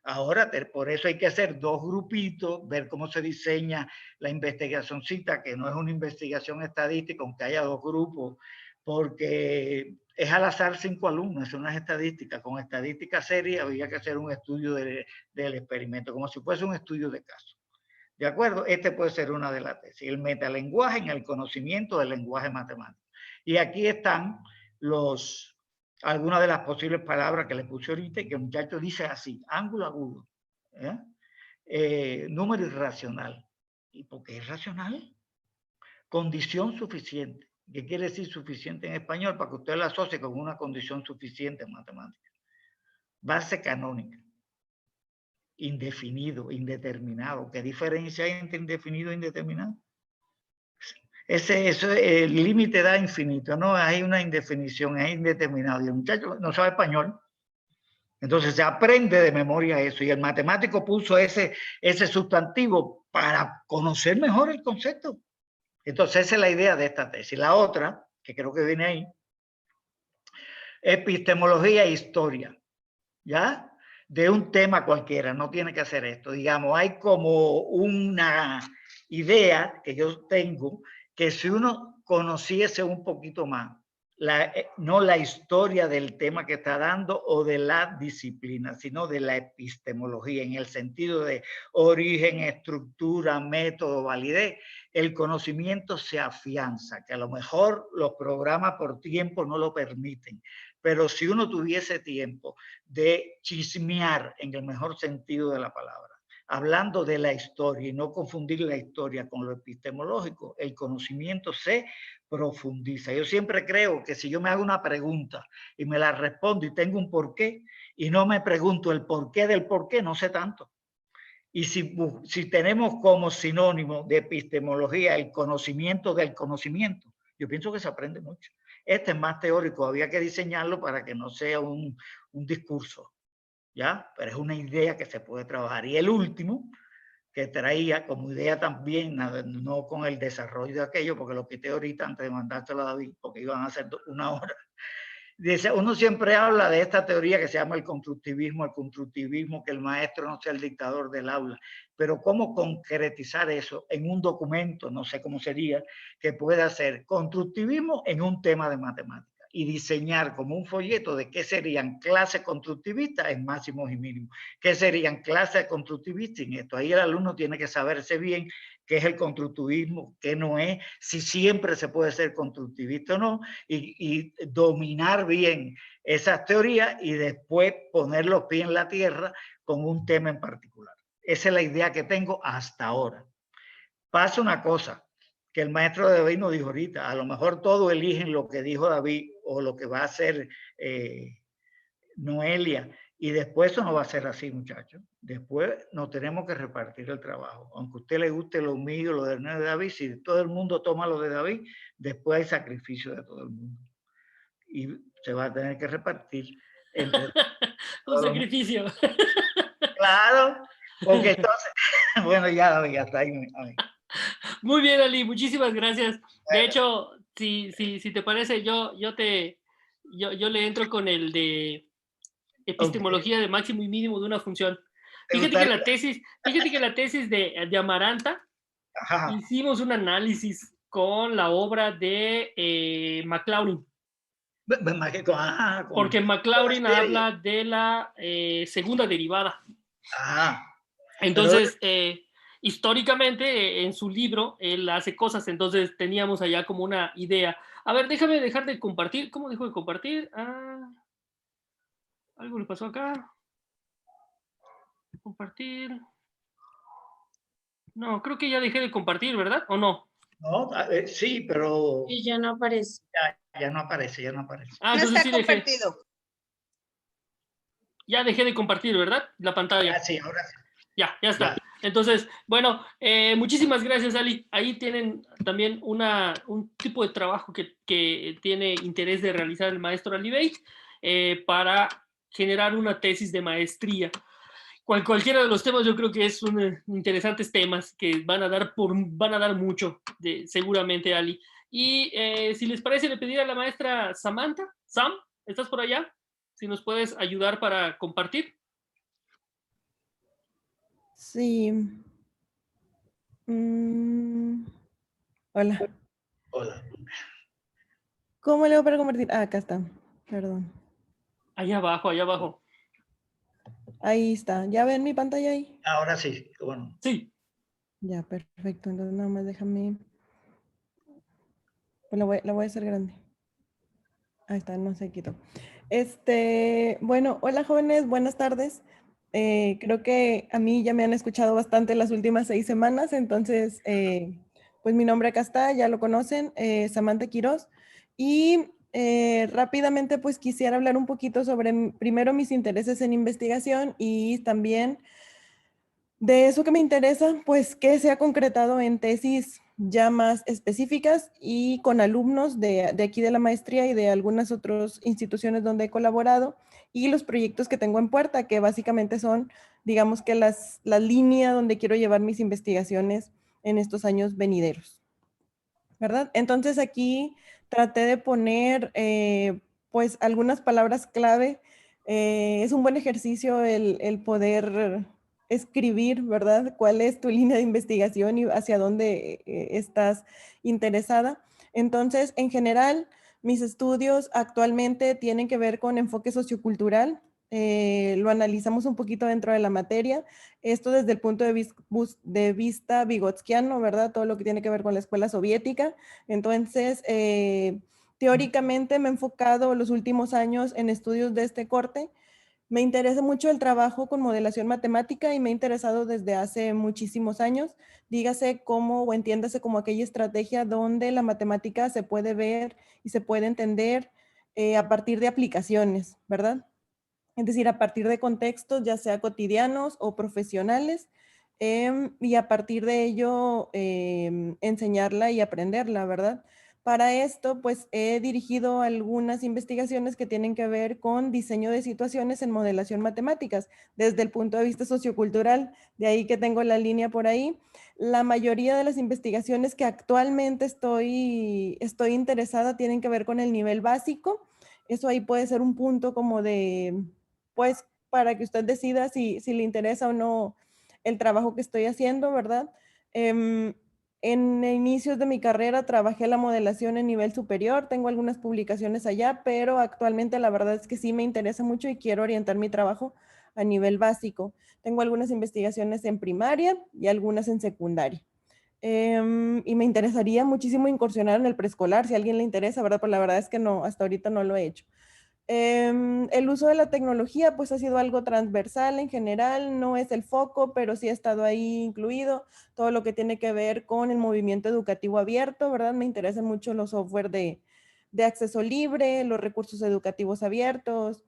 Ahora, por eso hay que hacer 2 grupitos, ver cómo se diseña la investigacióncita, que no es una investigación estadística, aunque haya 2 grupos, porque es al azar 5 alumnos, son unas estadísticas. Con estadística seria había que hacer un estudio del experimento, como si fuese un estudio de caso. ¿De acuerdo? Este puede ser una de las tesis. El metalenguaje en el conocimiento del lenguaje matemático. Y aquí están algunas de las posibles palabras que le puse ahorita, que el muchacho dice así: ángulo agudo, número irracional. ¿Y por qué irracional? Condición suficiente. ¿Qué quiere decir suficiente en español? Para que usted la asocie con una condición suficiente en matemáticas. Base canónica. Indefinido, indeterminado. ¿Qué diferencia hay entre indefinido e indeterminado? El límite da infinito, no hay una indefinición, es indeterminado. Y el muchacho no sabe español. Entonces se aprende de memoria eso. Y el matemático puso ese sustantivo para conocer mejor el concepto. Entonces esa es la idea de esta tesis. La otra, que creo que viene ahí, epistemología e historia. ¿Ya? De un tema cualquiera, no tiene que hacer esto. Digamos, hay como una idea que yo tengo, que si uno conociese un poquito más, no la historia del tema que está dando o de la disciplina, sino de la epistemología, en el sentido de origen, estructura, método, validez, el conocimiento se afianza, que a lo mejor los programas por tiempo no lo permiten. Pero si uno tuviese tiempo de chismear, en el mejor sentido de la palabra, hablando de la historia y no confundir la historia con lo epistemológico, el conocimiento se profundiza. Yo siempre creo que si yo me hago una pregunta y me la respondo y tengo un porqué y no me pregunto el porqué del porqué, no sé tanto. Y si tenemos como sinónimo de epistemología el conocimiento del conocimiento, yo pienso que se aprende mucho. Este es más teórico, había que diseñarlo para que no sea un discurso, ¿ya? Pero es una idea que se puede trabajar. Y el último, que traía como idea también, no con el desarrollo de aquello, porque lo quité ahorita antes de mandárselo a David, porque iban a ser 1 hora. Dice, uno siempre habla de esta teoría que se llama el constructivismo, que el maestro no sea el dictador del aula, pero cómo concretizar eso en un documento, no sé cómo sería, que pueda ser constructivismo en un tema de matemáticas y diseñar como un folleto de qué serían clases constructivistas en máximos y mínimos, qué serían clases constructivistas en esto. Ahí el alumno tiene que saberse bien qué es el constructivismo, qué no es, si siempre se puede ser constructivista o no, y dominar bien esas teorías y después poner los pies en la tierra con un tema en particular. Esa es la idea que tengo hasta ahora. Pasa una cosa que el maestro de David nos dijo ahorita, a lo mejor todos eligen lo que dijo David o lo que va a hacer Noelia, y después eso no va a ser así, muchachos. Después nos tenemos que repartir el trabajo. Aunque a usted le guste lo mío, lo de David, si todo el mundo toma lo de David, después hay sacrificio de todo el mundo. Y se va a tener que repartir. Entre un sacrificio. Claro, porque entonces, bueno, ya está ahí. Muy bien, Ali, muchísimas gracias. De hecho, si te parece, yo le entro con el de epistemología de máximo y mínimo de una función. Fíjate que la tesis de Amaranta, hicimos un análisis con la obra de Maclaurin. Porque Maclaurin habla de la segunda derivada. Entonces, históricamente, en su libro, él hace cosas, entonces teníamos allá como una idea. A ver, déjame dejar de compartir. ¿Cómo dejo de compartir? Algo le pasó acá. Compartir. No, creo que ya dejé de compartir, ¿verdad? ¿O no? No, sí, pero Y ya no aparece. ya no aparece, ya no aparece. Ah, No entonces está sí dejé. compartido. Ya dejé de compartir, ¿verdad? La pantalla. Ah, sí, ahora sí. Ya está. Ya. Entonces, bueno, muchísimas gracias, Ali. Ahí tienen también un tipo de trabajo que tiene interés de realizar el maestro Ali Bey para generar una tesis de maestría. Cualquiera de los temas yo creo que es interesantes temas que van a dar mucho, seguramente, Ali. Y si les parece, le pediría a la maestra Samantha. Sam, ¿estás por allá? Si nos puedes ayudar para compartir. Sí. Hola. Hola. ¿Cómo le hago para convertir? Ah, acá está. Perdón. Allá abajo, allá abajo. Ahí está. ¿Ya ven mi pantalla ahí? Ahora sí, bueno. Sí. Ya, perfecto. Entonces nada más déjame. Pues la voy a hacer grande. Ahí está, no se quitó. Bueno, hola jóvenes, buenas tardes. Creo que a mí ya me han escuchado bastante las últimas 6 semanas, entonces, pues mi nombre acá está, ya lo conocen, Samantha Quiroz. Y rápidamente, pues quisiera hablar un poquito sobre primero mis intereses en investigación y también de eso que me interesa, pues que se ha concretado en tesis ya más específicas y con alumnos de aquí de la maestría y de algunas otras instituciones donde he colaborado y los proyectos que tengo en puerta, que básicamente son, digamos que la línea donde quiero llevar mis investigaciones en estos años venideros, ¿verdad? Entonces aquí traté de poner pues algunas palabras clave. Es un buen ejercicio el poder escribir, ¿verdad? ¿Cuál es tu línea de investigación y hacia dónde estás interesada? Entonces, en general, mis estudios actualmente tienen que ver con enfoque sociocultural. Lo analizamos un poquito dentro de la materia. Esto desde el punto de vista vigotskiano, ¿verdad? Todo lo que tiene que ver con la escuela soviética. Entonces, teóricamente me he enfocado los últimos años en estudios de este corte. Me interesa mucho el trabajo con modelación matemática y me ha interesado desde hace muchísimos años. Dígase cómo o entiéndase como aquella estrategia donde la matemática se puede ver y se puede entender a partir de aplicaciones, ¿verdad? Es decir, a partir de contextos, ya sea cotidianos o profesionales, y a partir de ello enseñarla y aprenderla, ¿verdad? Para esto, pues he dirigido algunas investigaciones que tienen que ver con diseño de situaciones en modelación matemáticas, desde el punto de vista sociocultural, de ahí que tengo la línea por ahí. La mayoría de las investigaciones que actualmente estoy interesada tienen que ver con el nivel básico. Eso ahí puede ser un punto como de, pues, para que usted decida si le interesa o no el trabajo que estoy haciendo, ¿verdad? En inicios de mi carrera trabajé la modelación en nivel superior, tengo algunas publicaciones allá, pero actualmente la verdad es que sí me interesa mucho y quiero orientar mi trabajo a nivel básico. Tengo algunas investigaciones en primaria y algunas en secundaria. Y me interesaría muchísimo incursionar en el preescolar, si a alguien le interesa, ¿verdad? Pero la verdad es que no, hasta ahorita no lo he hecho. El uso de la tecnología pues ha sido algo transversal en general, no es el foco, pero sí ha estado ahí incluido todo lo que tiene que ver con el movimiento educativo abierto, ¿verdad? Me interesan mucho los software de acceso libre, los recursos educativos abiertos.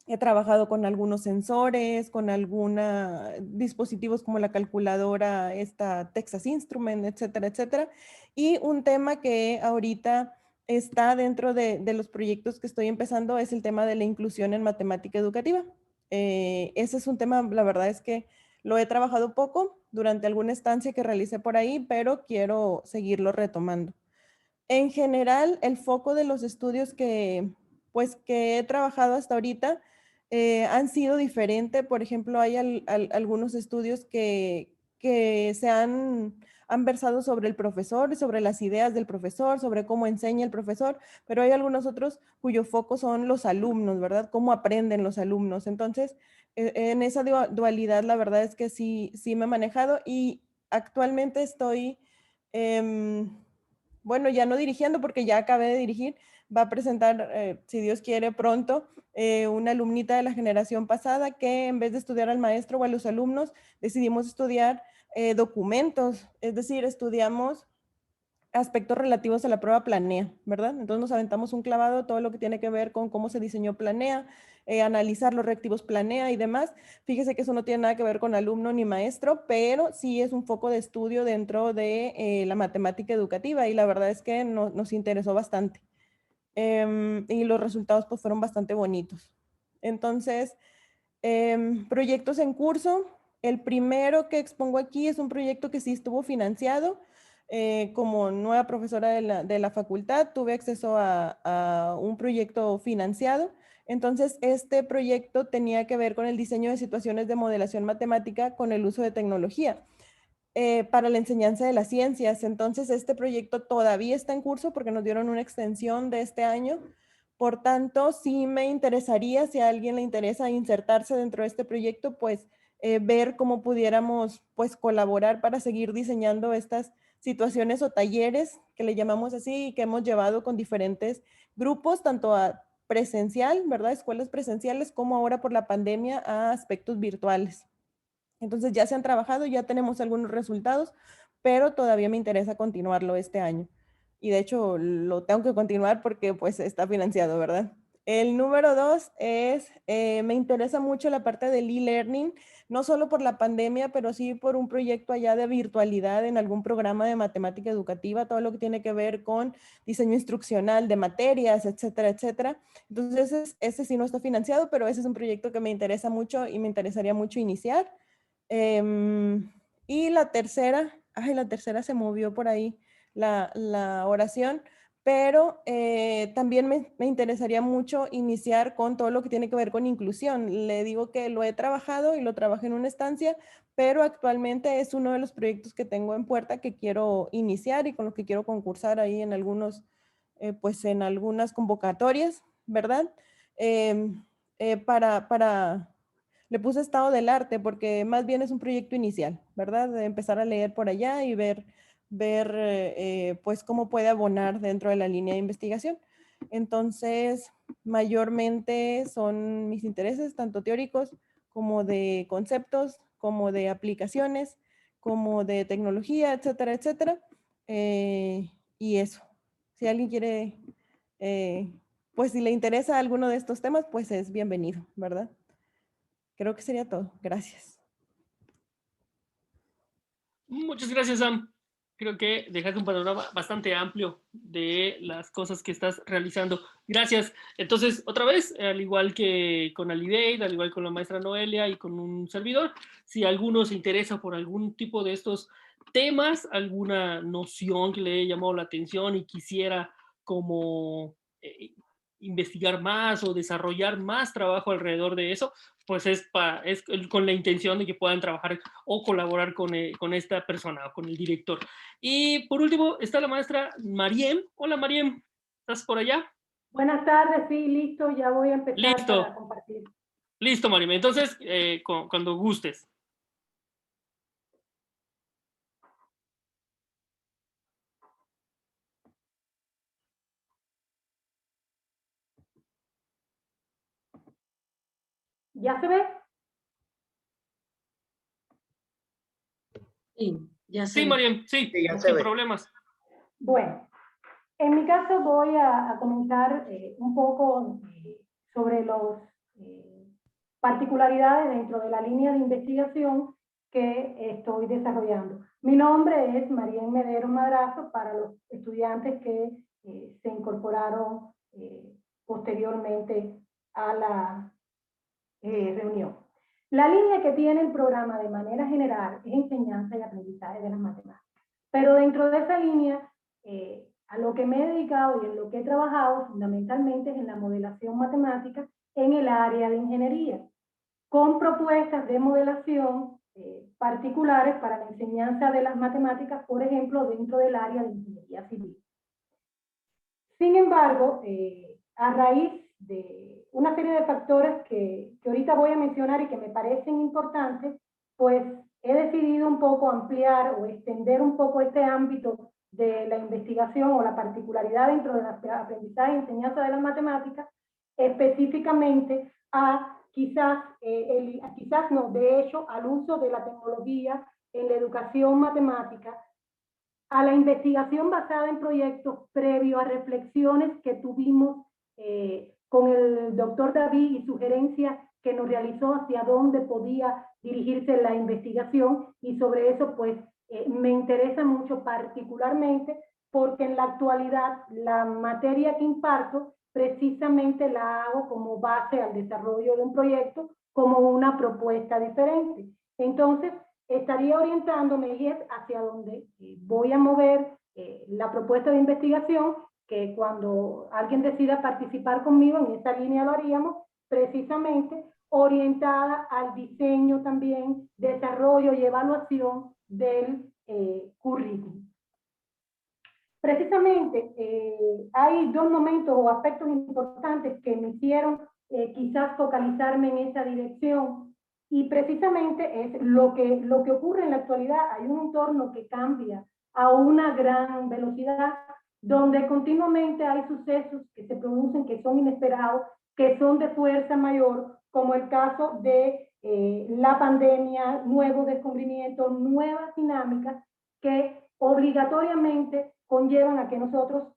He trabajado con algunos sensores, con algunos dispositivos como la calculadora, esta Texas Instrument, etcétera, etcétera. Y un tema que ahorita está dentro de los proyectos que estoy empezando es el tema de la inclusión en matemática educativa. Ese es un tema, la verdad es que lo he trabajado poco durante alguna estancia que realicé por ahí, pero quiero seguirlo retomando. En general, el foco de los estudios pues, que he trabajado hasta ahorita han sido diferentes. Por ejemplo, hay algunos estudios que han versado sobre el profesor, sobre las ideas del profesor, sobre cómo enseña el profesor, pero hay algunos otros cuyo foco son los alumnos, ¿verdad? Cómo aprenden los alumnos. Entonces, en esa dualidad, la verdad es que sí me he manejado y actualmente estoy... bueno, ya no dirigiendo porque ya acabé de dirigir, va a presentar, si Dios quiere, pronto, una alumnita de la generación pasada que en vez de estudiar al maestro o a los alumnos, decidimos estudiar documentos, es decir, estudiamos aspectos relativos a la prueba Planea, ¿verdad? Entonces nos aventamos un clavado, todo lo que tiene que ver con cómo se diseñó Planea, analizar los reactivos Planea y demás. Fíjese que eso no tiene nada que ver con alumno ni maestro, pero sí es un foco de estudio dentro de la matemática educativa y la verdad es que nos interesó bastante. Y los resultados pues fueron bastante bonitos. Entonces, proyectos en curso. El primero que expongo aquí es un proyecto que sí estuvo financiado. Como nueva profesora de la facultad, tuve acceso a un proyecto financiado. Entonces, este proyecto tenía que ver con el diseño de situaciones de modelación matemática con el uso de tecnología para la enseñanza de las ciencias. Entonces, este proyecto todavía está en curso porque nos dieron una extensión de este año. Por tanto, sí me interesaría, si a alguien le interesa insertarse dentro de este proyecto, pues ver cómo pudiéramos pues colaborar para seguir diseñando estas situaciones o talleres que le llamamos así y que hemos llevado con diferentes grupos, tanto a presencial, ¿verdad? Escuelas presenciales, como ahora por la pandemia a aspectos virtuales. Entonces ya se han trabajado, ya tenemos algunos resultados, pero todavía me interesa continuarlo este año. Y de hecho lo tengo que continuar porque pues está financiado, ¿verdad? El número 2 es, me interesa mucho la parte del e-learning, no solo por la pandemia, pero sí por un proyecto allá de virtualidad en algún programa de matemática educativa, todo lo que tiene que ver con diseño instruccional de materias, etcétera, etcétera. Entonces ese sí no está financiado, pero ese es un proyecto que me interesa mucho y me interesaría mucho iniciar. Y la tercera se movió por ahí la oración, pero también me interesaría mucho iniciar con todo lo que tiene que ver con inclusión. Le digo que lo he trabajado y lo trabajé en una estancia, pero actualmente es uno de los proyectos que tengo en puerta que quiero iniciar y con los que quiero concursar ahí en algunos, pues en algunas convocatorias, ¿verdad? Para le puse estado del arte porque más bien es un proyecto inicial, ¿verdad? De empezar a leer por allá y ver pues cómo puede abonar dentro de la línea de investigación. Entonces, mayormente son mis intereses, tanto teóricos como de conceptos, como de aplicaciones, como de tecnología, etcétera, etcétera. Y eso, si alguien quiere, pues si le interesa alguno de estos temas, pues es bienvenido, ¿verdad? Creo que sería todo. Gracias. Muchas gracias, Sam. Creo que dejaste un panorama bastante amplio de las cosas que estás realizando. Gracias. Entonces, otra vez, al igual que con Alibeid, al igual con la maestra Noelia y con un servidor, si alguno se interesa por algún tipo de estos temas, alguna noción que le haya llamado la atención y quisiera como investigar más o desarrollar más trabajo alrededor de eso, pues es con la intención de que puedan trabajar o colaborar con esta persona o con el director. Y por último está la maestra Mariem. Hola Mariem, ¿estás por allá? Buenas tardes, sí, listo, ya voy a empezar listo. Para compartir. Listo, Mariem. Entonces, cuando gustes. ¿Ya se ve? Sí, ya se sí, ve. Mariem, sí, sin problemas. Bueno, en mi caso voy a comentar un poco sobre las particularidades dentro de la línea de investigación que estoy desarrollando. Mi nombre es Mariem Medero Madrazo para los estudiantes que se incorporaron posteriormente a la reunión. La línea que tiene el programa de manera general es enseñanza y aprendizaje de las matemáticas. Pero dentro de esa línea, a lo que me he dedicado y en lo que he trabajado fundamentalmente es en la modelación matemática en el área de ingeniería, con propuestas de modelación particulares para la enseñanza de las matemáticas, por ejemplo, dentro del área de ingeniería civil. Sin embargo, a raíz de una serie de factores que ahorita voy a mencionar y que me parecen importantes, pues he decidido un poco ampliar o extender un poco este ámbito de la investigación o la particularidad dentro del aprendizaje y enseñanza de las matemáticas, específicamente a quizás no, de hecho, al uso de la tecnología en la educación matemática, a la investigación basada en proyectos previo a reflexiones que tuvimos con el doctor David y sugerencias que nos realizó hacia dónde podía dirigirse la investigación, y sobre eso pues me interesa mucho particularmente porque en la actualidad la materia que imparto precisamente la hago como base al desarrollo de un proyecto, como una propuesta diferente. Entonces, estaría orientándome hacia donde voy a mover la propuesta de investigación, que cuando alguien decida participar conmigo en esta línea lo haríamos, precisamente orientada al diseño también, desarrollo y evaluación del currículum. Precisamente hay dos momentos o aspectos importantes que me hicieron quizás focalizarme en esa dirección, y precisamente es lo que ocurre en la actualidad. Hay un entorno que cambia a una gran velocidad, donde continuamente hay sucesos que se producen que son inesperados, que son de fuerza mayor, como el caso de la pandemia, nuevos descubrimientos, nuevas dinámicas que obligatoriamente conllevan a que nosotros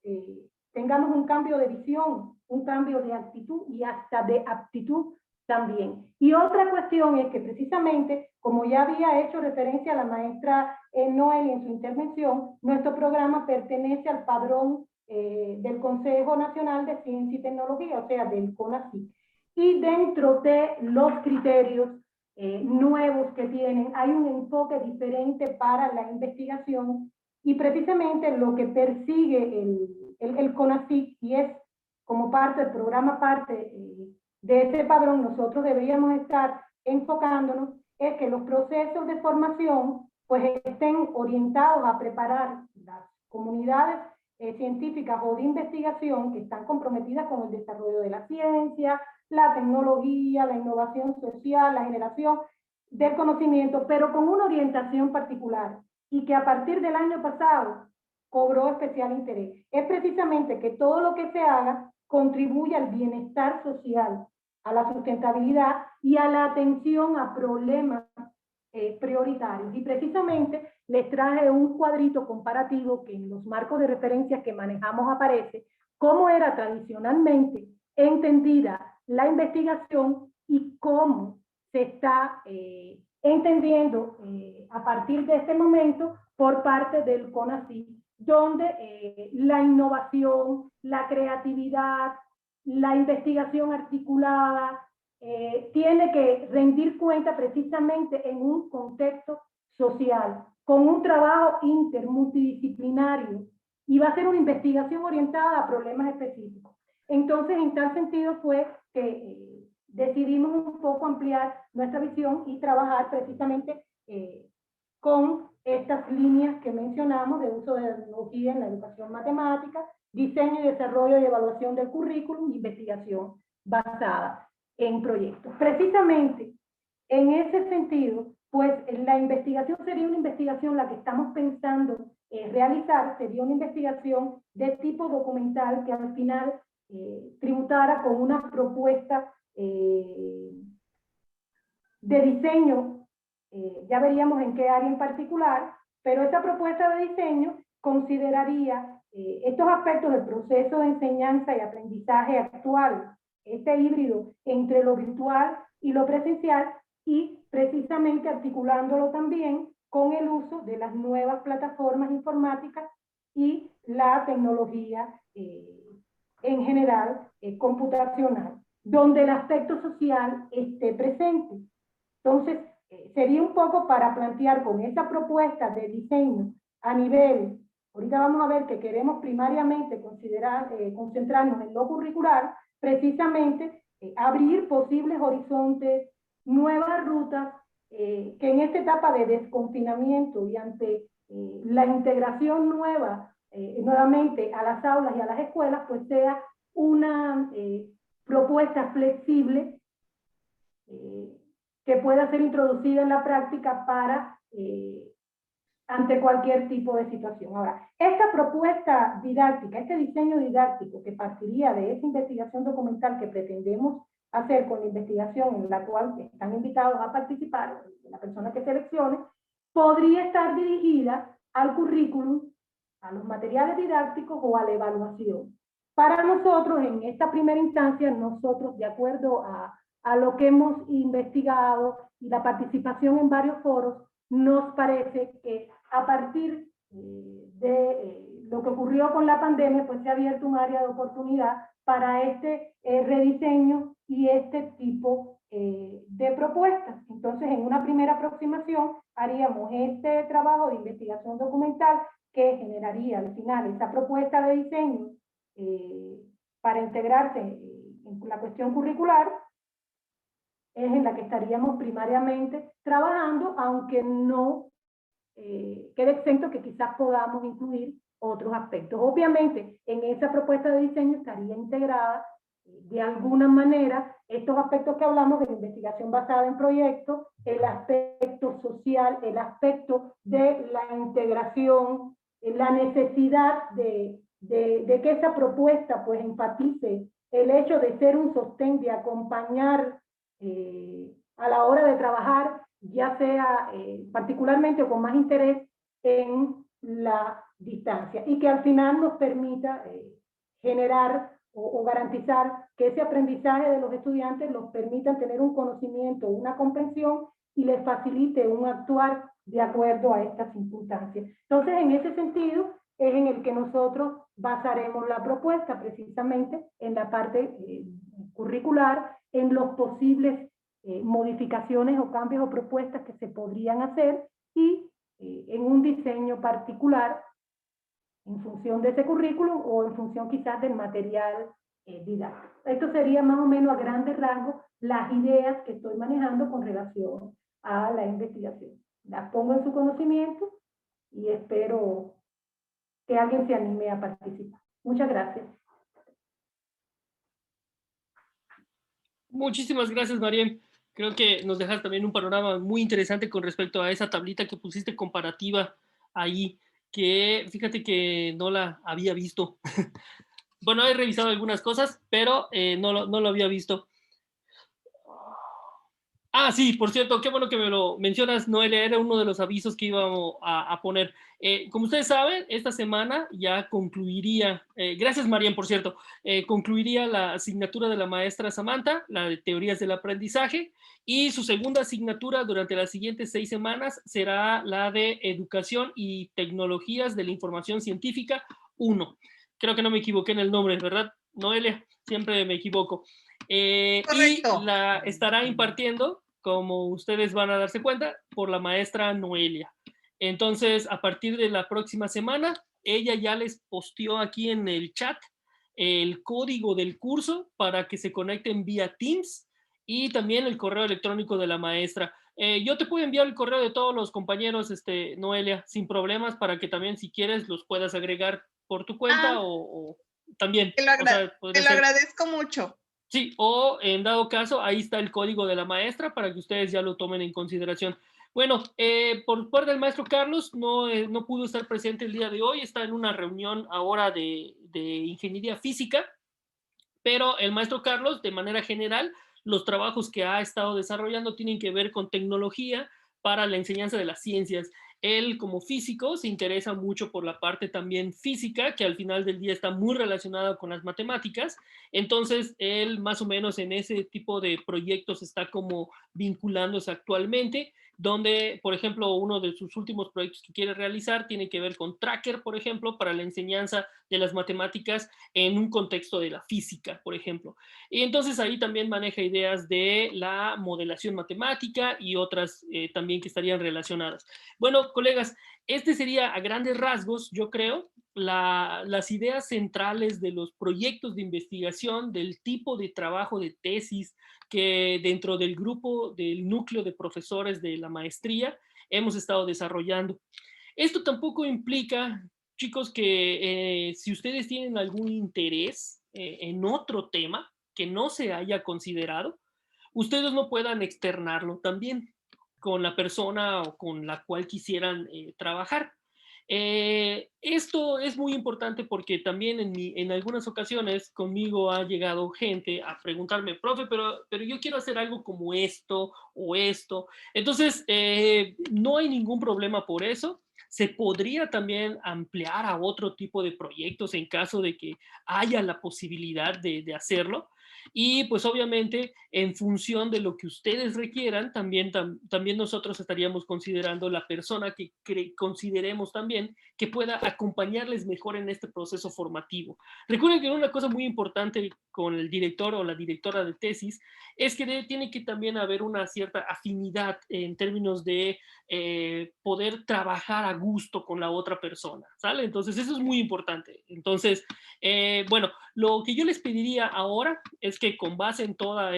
tengamos un cambio de visión, un cambio de actitud y hasta de aptitud también. Y otra cuestión es que precisamente, como ya había hecho referencia a la maestra Noel en su intervención, nuestro programa pertenece al padrón del Consejo Nacional de Ciencia y Tecnología, o sea, del CONACYT. Y dentro de los criterios nuevos que tienen, hay un enfoque diferente para la investigación, y precisamente lo que persigue el CONACYT, y es como parte del programa, parte de ese padrón, nosotros deberíamos estar enfocándonos, es que los procesos de formación pues estén orientados a preparar las comunidades científicas o de investigación que están comprometidas con el desarrollo de la ciencia, la tecnología, la innovación social, la generación del conocimiento, pero con una orientación particular, y que a partir del año pasado cobró especial interés. Es precisamente que todo lo que se haga contribuye al bienestar social, a la sustentabilidad y a la atención a problemas prioritarios. Y precisamente les traje un cuadrito comparativo que en los marcos de referencia que manejamos aparece cómo era tradicionalmente entendida la investigación y cómo se está entendiendo a partir de este momento por parte del CONACYT, donde la innovación, la creatividad, la investigación articulada tiene que rendir cuenta precisamente en un contexto social, con un trabajo multidisciplinario, y va a ser una investigación orientada a problemas específicos. Entonces, en tal sentido fue que decidimos un poco ampliar nuestra visión y trabajar precisamente con estas líneas que mencionamos de uso de la tecnología en la educación matemática, diseño y desarrollo y evaluación del currículum, investigación basada en proyectos. Precisamente en ese sentido, pues la investigación sería una investigación, la que estamos pensando realizar, sería una investigación de tipo documental que al final tributara con una propuesta de diseño, ya veríamos en qué área en particular, pero esta propuesta de diseño consideraría estos aspectos del proceso de enseñanza y aprendizaje actual, este híbrido entre lo virtual y lo presencial, y precisamente articulándolo también con el uso de las nuevas plataformas informáticas y la tecnología en general computacional, donde el aspecto social esté presente. Entonces, sería un poco para plantear con esta propuesta de diseño a nivel, ahorita vamos a ver que queremos primariamente concentrarnos en lo curricular, precisamente abrir posibles horizontes, nuevas rutas, que en esta etapa de desconfinamiento y ante la integración nueva nuevamente a las aulas y a las escuelas, pues sea una propuesta flexible que pueda ser introducida en la práctica para ante cualquier tipo de situación. Ahora, esta propuesta didáctica, este diseño didáctico que partiría de esa investigación documental que pretendemos hacer con la investigación en la cual están invitados a participar, la persona que seleccione, podría estar dirigida al currículum, a los materiales didácticos o a la evaluación. Para nosotros, en esta primera instancia, nosotros, de acuerdo a lo que hemos investigado y la participación en varios foros, nos parece que a partir de lo que ocurrió con la pandemia, pues se ha abierto un área de oportunidad para este rediseño y este tipo de propuestas. Entonces, en una primera aproximación, haríamos este trabajo de investigación documental que generaría al final esa propuesta de diseño para integrarse en la cuestión curricular, es en la que estaríamos primariamente trabajando, aunque no quede exento que quizás podamos incluir otros aspectos. Obviamente, en esa propuesta de diseño estaría integrada de alguna manera estos aspectos que hablamos de la investigación basada en proyectos, el aspecto social, el aspecto de la integración, la necesidad de que esa propuesta pues enfatice el hecho de ser un sostén, de acompañar a la hora de trabajar, ya sea particularmente o con más interés en la distancia, y que al final nos permita generar o garantizar que ese aprendizaje de los estudiantes los permita tener un conocimiento, una comprensión y les facilite un actuar de acuerdo a estas circunstancias. Entonces, en ese sentido, es en el que nosotros basaremos la propuesta, precisamente en la parte curricular, en los posibles modificaciones o cambios o propuestas que se podrían hacer y en un diseño particular en función de ese currículum o en función quizás del material didáctico. Esto sería más o menos a grandes rasgos las ideas que estoy manejando con relación a la investigación. Las pongo en su conocimiento y espero que alguien se anime a participar. Muchas gracias. Muchísimas gracias, Mariam. Creo que nos dejas también un panorama muy interesante con respecto a esa tablita que pusiste comparativa ahí, que fíjate que no la había visto. Bueno, he revisado algunas cosas, pero no lo había visto. Ah, sí, por cierto, qué bueno que me lo mencionas, Noelia, era uno de los avisos que íbamos a poner. Como ustedes saben, esta semana ya concluiría, gracias Mariam, por cierto, concluiría la asignatura de la maestra Samantha, la de Teorías del Aprendizaje, y su segunda asignatura durante las siguientes 6 semanas será la de Educación y Tecnologías de la Información Científica 1. Creo que no me equivoqué en el nombre, ¿verdad, Noelia? Siempre me equivoco. Y la estará impartiendo, como ustedes van a darse cuenta, por la maestra Noelia. Entonces, a partir de la próxima semana, ella ya les posteó aquí en el chat el código del curso para que se conecten vía Teams y también el correo electrónico de la maestra. Yo te puedo enviar el correo de todos los compañeros, Noelia, sin problemas, para que también, si quieres, los puedas agregar por tu cuenta o también. Te lo agradezco mucho. Sí, o en dado caso, ahí está el código de la maestra para que ustedes ya lo tomen en consideración. Bueno, por parte del maestro Carlos, no pudo estar presente el día de hoy, está en una reunión ahora de ingeniería física, pero el maestro Carlos, de manera general, los trabajos que ha estado desarrollando tienen que ver con tecnología para la enseñanza de las ciencias. Él, como físico, se interesa mucho por la parte también física, que al final del día está muy relacionada con las matemáticas. Entonces, él más o menos en ese tipo de proyectos está como vinculándose actualmente, donde, por ejemplo, uno de sus últimos proyectos que quiere realizar tiene que ver con Tracker, por ejemplo, para la enseñanza de las matemáticas en un contexto de la física, por ejemplo. Y entonces ahí también maneja ideas de la modelación matemática y otras también que estarían relacionadas. Bueno, colegas, este sería a grandes rasgos, yo creo, las ideas centrales de los proyectos de investigación, del tipo de trabajo de tesis que dentro del grupo, del núcleo de profesores de la maestría hemos estado desarrollando. Esto tampoco implica, chicos, que si ustedes tienen algún interés en otro tema que no se haya considerado, ustedes no puedan externarlo también con la persona o con la cual quisieran trabajar. Esto es muy importante porque también en algunas ocasiones conmigo ha llegado gente a preguntarme, profe, pero yo quiero hacer algo como esto o esto. Entonces, no hay ningún problema por eso. Se podría también ampliar a otro tipo de proyectos en caso de que haya la posibilidad de hacerlo. Y pues obviamente en función de lo que ustedes requieran, también nosotros estaríamos considerando la persona que consideremos también que pueda acompañarles mejor en este proceso formativo. Recuerden que una cosa muy importante con el director o la directora de tesis es que tiene que también haber una cierta afinidad en términos de poder trabajar a gusto con la otra persona, ¿sale? Entonces eso es muy importante. Entonces, bueno, lo que yo les pediría ahora es que con base en todas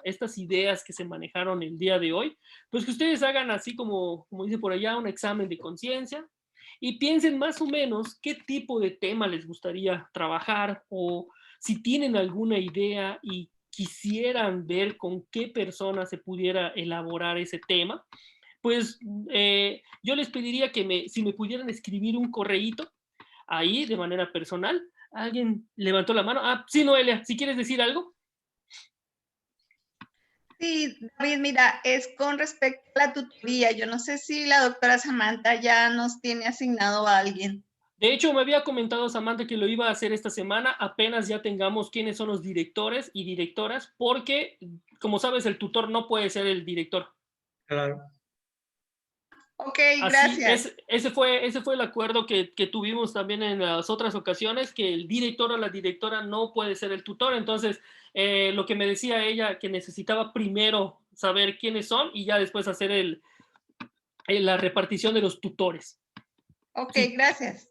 estas ideas que se manejaron el día de hoy, pues que ustedes hagan así como dice por allá, un examen de conciencia y piensen más o menos qué tipo de tema les gustaría trabajar o si tienen alguna idea y quisieran ver con qué persona se pudiera elaborar ese tema, pues yo les pediría que si me pudieran escribir un correíto ahí de manera personal. ¿Alguien levantó la mano? Ah, sí, Noelia, si quieres decir algo. Sí, David, mira, es con respecto a la tutoría. Yo no sé si la doctora Samantha ya nos tiene asignado a alguien. De hecho, me había comentado Samantha que lo iba a hacer esta semana, apenas ya tengamos quiénes son los directores y directoras, porque, como sabes, el tutor no puede ser el director. Claro. Ok, Así, gracias. ese fue el acuerdo que tuvimos también en las otras ocasiones, que el director o la directora no puede ser el tutor. Entonces, lo que me decía ella, que necesitaba primero saber quiénes son y ya después hacer la repartición de los tutores. Ok, Sí. gracias.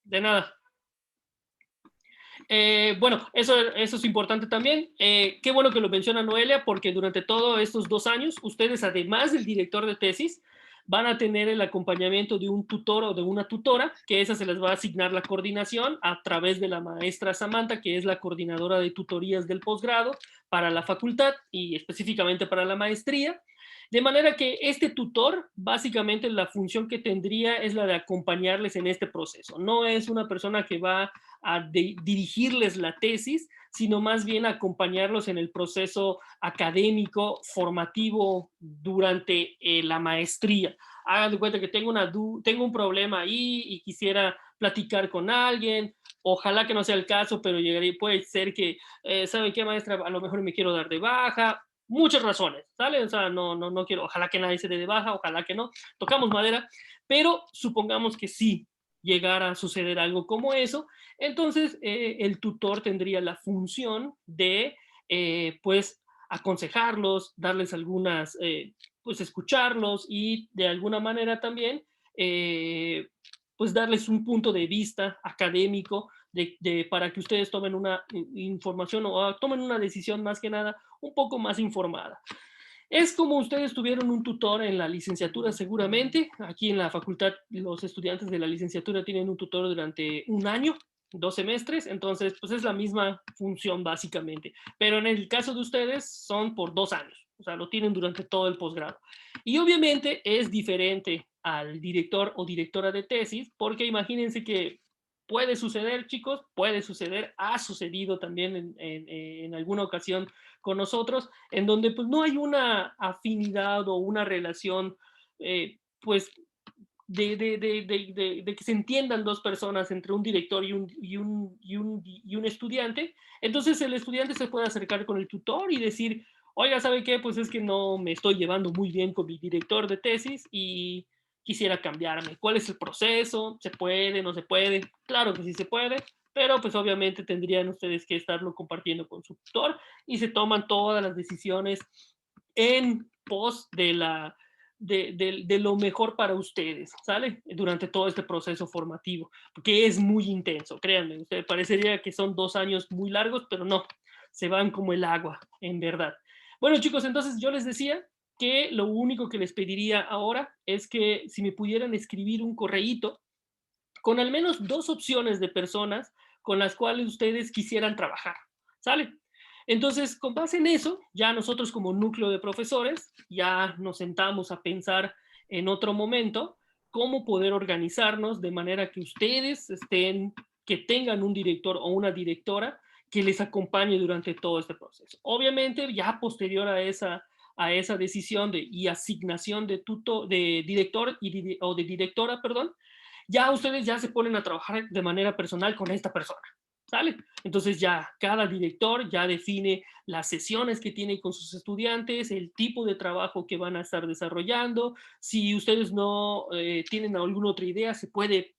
De nada. Bueno, eso es importante también. Qué bueno que lo menciona Noelia, porque durante todos estos 2 años, ustedes, además del director de tesis, van a tener el acompañamiento de un tutor o de una tutora, que esa se les va a asignar la coordinación a través de la maestra Samantha, que es la coordinadora de tutorías del posgrado para la facultad y específicamente para la maestría. De manera que este tutor, básicamente la función que tendría es la de acompañarles en este proceso. No es una persona que va a dirigirles la tesis, sino más bien acompañarlos en el proceso académico, formativo durante la maestría. Hagan de cuenta que tengo un problema ahí y quisiera platicar con alguien, ojalá que no sea el caso, pero puede ser que, ¿sabe qué, maestra? A lo mejor me quiero dar de baja, muchas razones, ¿sale? O sea, no quiero, ojalá que nadie se dé de baja, ojalá que no, tocamos madera, pero supongamos que sí llegara a suceder algo como eso, entonces el tutor tendría la función de, pues, aconsejarlos, darles algunas, pues, escucharlos y de alguna manera también, pues, darles un punto de vista académico para que ustedes tomen una información o tomen una decisión más que nada un poco más informada. Es como ustedes tuvieron un tutor en la licenciatura seguramente. Aquí en la facultad los estudiantes de la licenciatura tienen un tutor durante 1 año, 2 semestres, entonces pues es la misma función básicamente. Pero en el caso de ustedes son por 2 años, o sea, lo tienen durante todo el posgrado. Y obviamente es diferente al director o directora de tesis, porque imagínense que puede suceder, chicos, puede suceder, ha sucedido también en alguna ocasión con nosotros, en donde pues no hay una afinidad o una relación, pues, de que se entiendan 2 personas entre un director y un estudiante. Entonces el estudiante se puede acercar con el tutor y decir, oiga, ¿sabe qué? Pues es que no me estoy llevando muy bien con mi director de tesis y quisiera cambiarme. ¿Cuál es el proceso? ¿Se puede? ¿No se puede? Claro que sí se puede, pero pues obviamente tendrían ustedes que estarlo compartiendo con su tutor y se toman todas las decisiones en pos de lo mejor para ustedes, ¿sale? Durante todo este proceso formativo, porque es muy intenso, créanme, ustedes parecería que son 2 años muy largos, pero no, se van como el agua, en verdad. Bueno, chicos, entonces yo les decía que lo único que les pediría ahora es que si me pudieran escribir un correíto con al menos 2 opciones de personas con las cuales ustedes quisieran trabajar, ¿sale? Entonces, con base en eso, ya nosotros como núcleo de profesores, ya nos sentamos a pensar en otro momento cómo poder organizarnos de manera que ustedes que tengan un director o una directora que les acompañe durante todo este proceso. Obviamente, ya posterior a esa decisión y asignación de director o de directora, perdón, ya ustedes ya se ponen a trabajar de manera personal con esta persona, ¿sale? Entonces ya cada director ya define las sesiones que tiene con sus estudiantes, el tipo de trabajo que van a estar desarrollando. Si ustedes no tienen alguna otra idea, se puede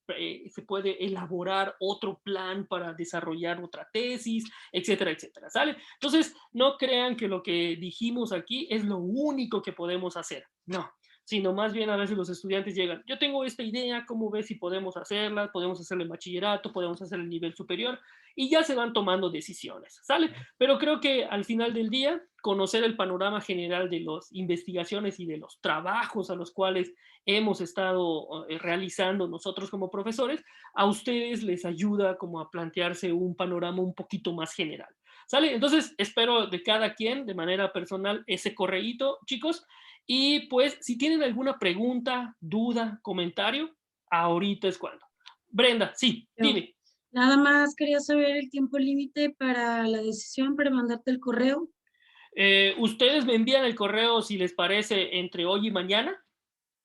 elaborar otro plan para desarrollar otra tesis, etcétera, etcétera, ¿sale? Entonces, no crean que lo que dijimos aquí es lo único que podemos hacer, no. Sino más bien a veces los estudiantes llegan, yo tengo esta idea, ¿cómo ves si podemos hacerla? Podemos hacerla en bachillerato, podemos hacerla en nivel superior, y ya se van tomando decisiones, ¿sale? Pero creo que al final del día, conocer el panorama general de las investigaciones y de los trabajos a los cuales hemos estado realizando nosotros como profesores, a ustedes les ayuda como a plantearse un panorama un poquito más general, ¿sale? Entonces, espero de cada quien, de manera personal, ese correíto, chicos. Y pues, si tienen alguna pregunta, duda, comentario, ahorita es cuando. Brenda, sí, dime. Nada más quería saber el tiempo límite para la decisión, para mandarte el correo. Ustedes me envían el correo, si les parece, entre hoy y mañana,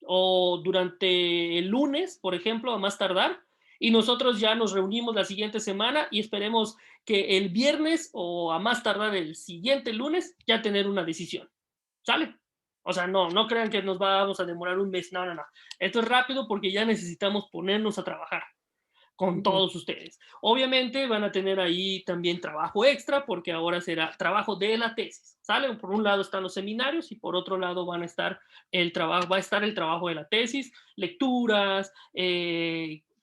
o durante el lunes, por ejemplo, a más tardar, y nosotros ya nos reunimos la siguiente semana y esperemos que el viernes o a más tardar el siguiente lunes ya tener una decisión. ¿Sale? O sea, no crean que nos vamos a demorar un mes, no. Esto es rápido porque ya necesitamos ponernos a trabajar con todos ustedes. Obviamente van a tener ahí también trabajo extra porque ahora será trabajo de la tesis, ¿sale? Por un lado están los seminarios y por otro lado va a estar el trabajo de la tesis, lecturas,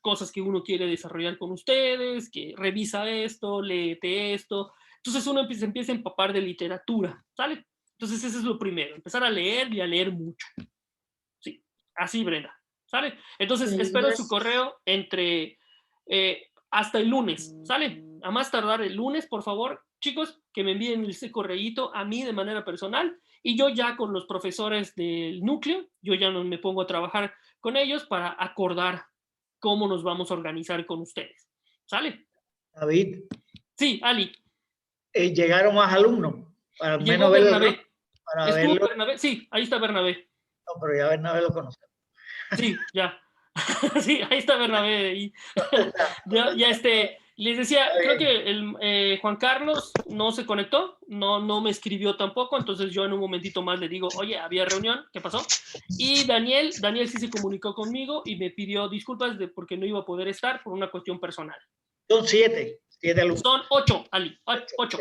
cosas que uno quiere desarrollar con ustedes, que revisa esto, léete esto. Entonces uno empieza a empapar de literatura, ¿sale? Entonces ese es lo primero, empezar a leer y a leer mucho. Sí, así, Brenda, ¿sale? Entonces espero su correo hasta el lunes, ¿sale? A más tardar el lunes, por favor, chicos, que me envíen ese correíto a mí de manera personal y yo ya con los profesores del núcleo, yo ya no me pongo a trabajar con ellos para acordar cómo nos vamos a organizar con ustedes, ¿sale? David. Sí, Ali. ¿Llegaron más alumnos? Para al Llegó menos Bernabé. Verlo. Bernabé. Sí, ahí está Bernabé. No, pero ya Bernabé lo conocemos. Sí, ya. Sí, ahí está Bernabé. Y ya les decía, creo que Juan Carlos no se conectó, no me escribió tampoco, entonces yo en un momentito más le digo, oye, había reunión, ¿qué pasó? Y Daniel sí se comunicó conmigo y me pidió disculpas porque no iba a poder estar por una cuestión personal. Son 7 alumnos. Son 8, Ali, 8.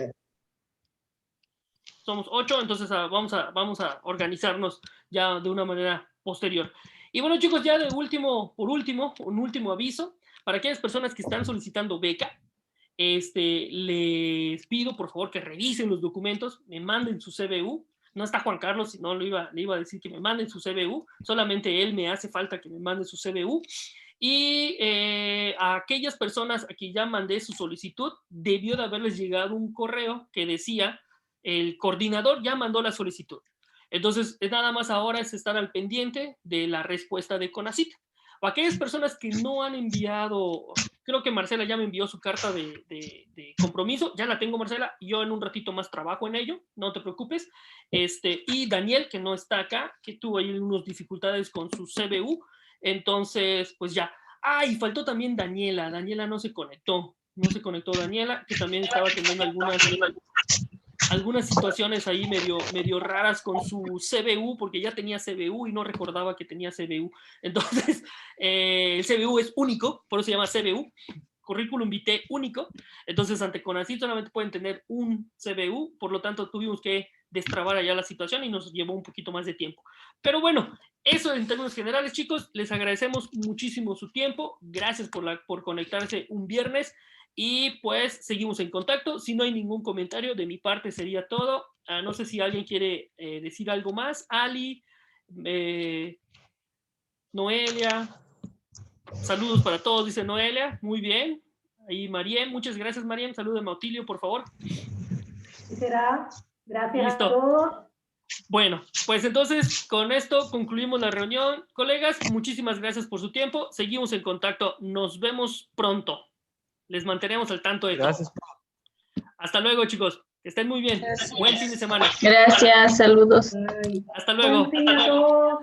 Somos 8, entonces vamos a organizarnos ya de una manera posterior. Y bueno, chicos, ya por último, un último aviso. Para aquellas personas que están solicitando beca, les pido, por favor, que revisen los documentos, me manden su CBU. No está Juan Carlos, si no le iba a decir que me manden su CBU. Solamente él me hace falta que me mande su CBU. Y a aquellas personas a quien ya mandé su solicitud, debió de haberles llegado un correo que decía, el coordinador ya mandó la solicitud. Entonces, nada más ahora es estar al pendiente de la respuesta de CONACYT. O aquellas personas que no han enviado, creo que Marcela ya me envió su carta de compromiso, ya la tengo, Marcela, y yo en un ratito más trabajo en ello, no te preocupes. Y Daniel, que no está acá, que tuvo ahí unas dificultades con su CBU, entonces, pues ya. Y faltó también Daniela no se conectó. Daniela, que también estaba teniendo algunas situaciones ahí medio raras con su CBU, porque ya tenía CBU y no recordaba que tenía CBU. Entonces, el CBU es único, por eso se llama CBU, currículum vitae único. Entonces, ante CONACYT solamente pueden tener un CBU, por lo tanto, tuvimos que destrabar allá la situación y nos llevó un poquito más de tiempo. Pero bueno, eso en términos generales, chicos, les agradecemos muchísimo su tiempo. Gracias por conectarse un viernes. Y pues seguimos en contacto. Si no hay ningún comentario, de mi parte sería todo. No sé si alguien quiere decir algo más. Ali, Noelia. Saludos para todos, dice Noelia. Muy bien. Ahí Mariem, muchas gracias Mariem. Salúdame a Otilio, por favor. Será. Gracias Listo. a todos. Bueno, pues entonces con esto concluimos la reunión. Colegas, muchísimas gracias por su tiempo. Seguimos en contacto. Nos vemos pronto. Les mantenemos al tanto de todo. Gracias. Hasta luego, chicos. Que estén muy bien. Buen fin de semana. Gracias, saludos. Hasta luego. Buen fin a todos.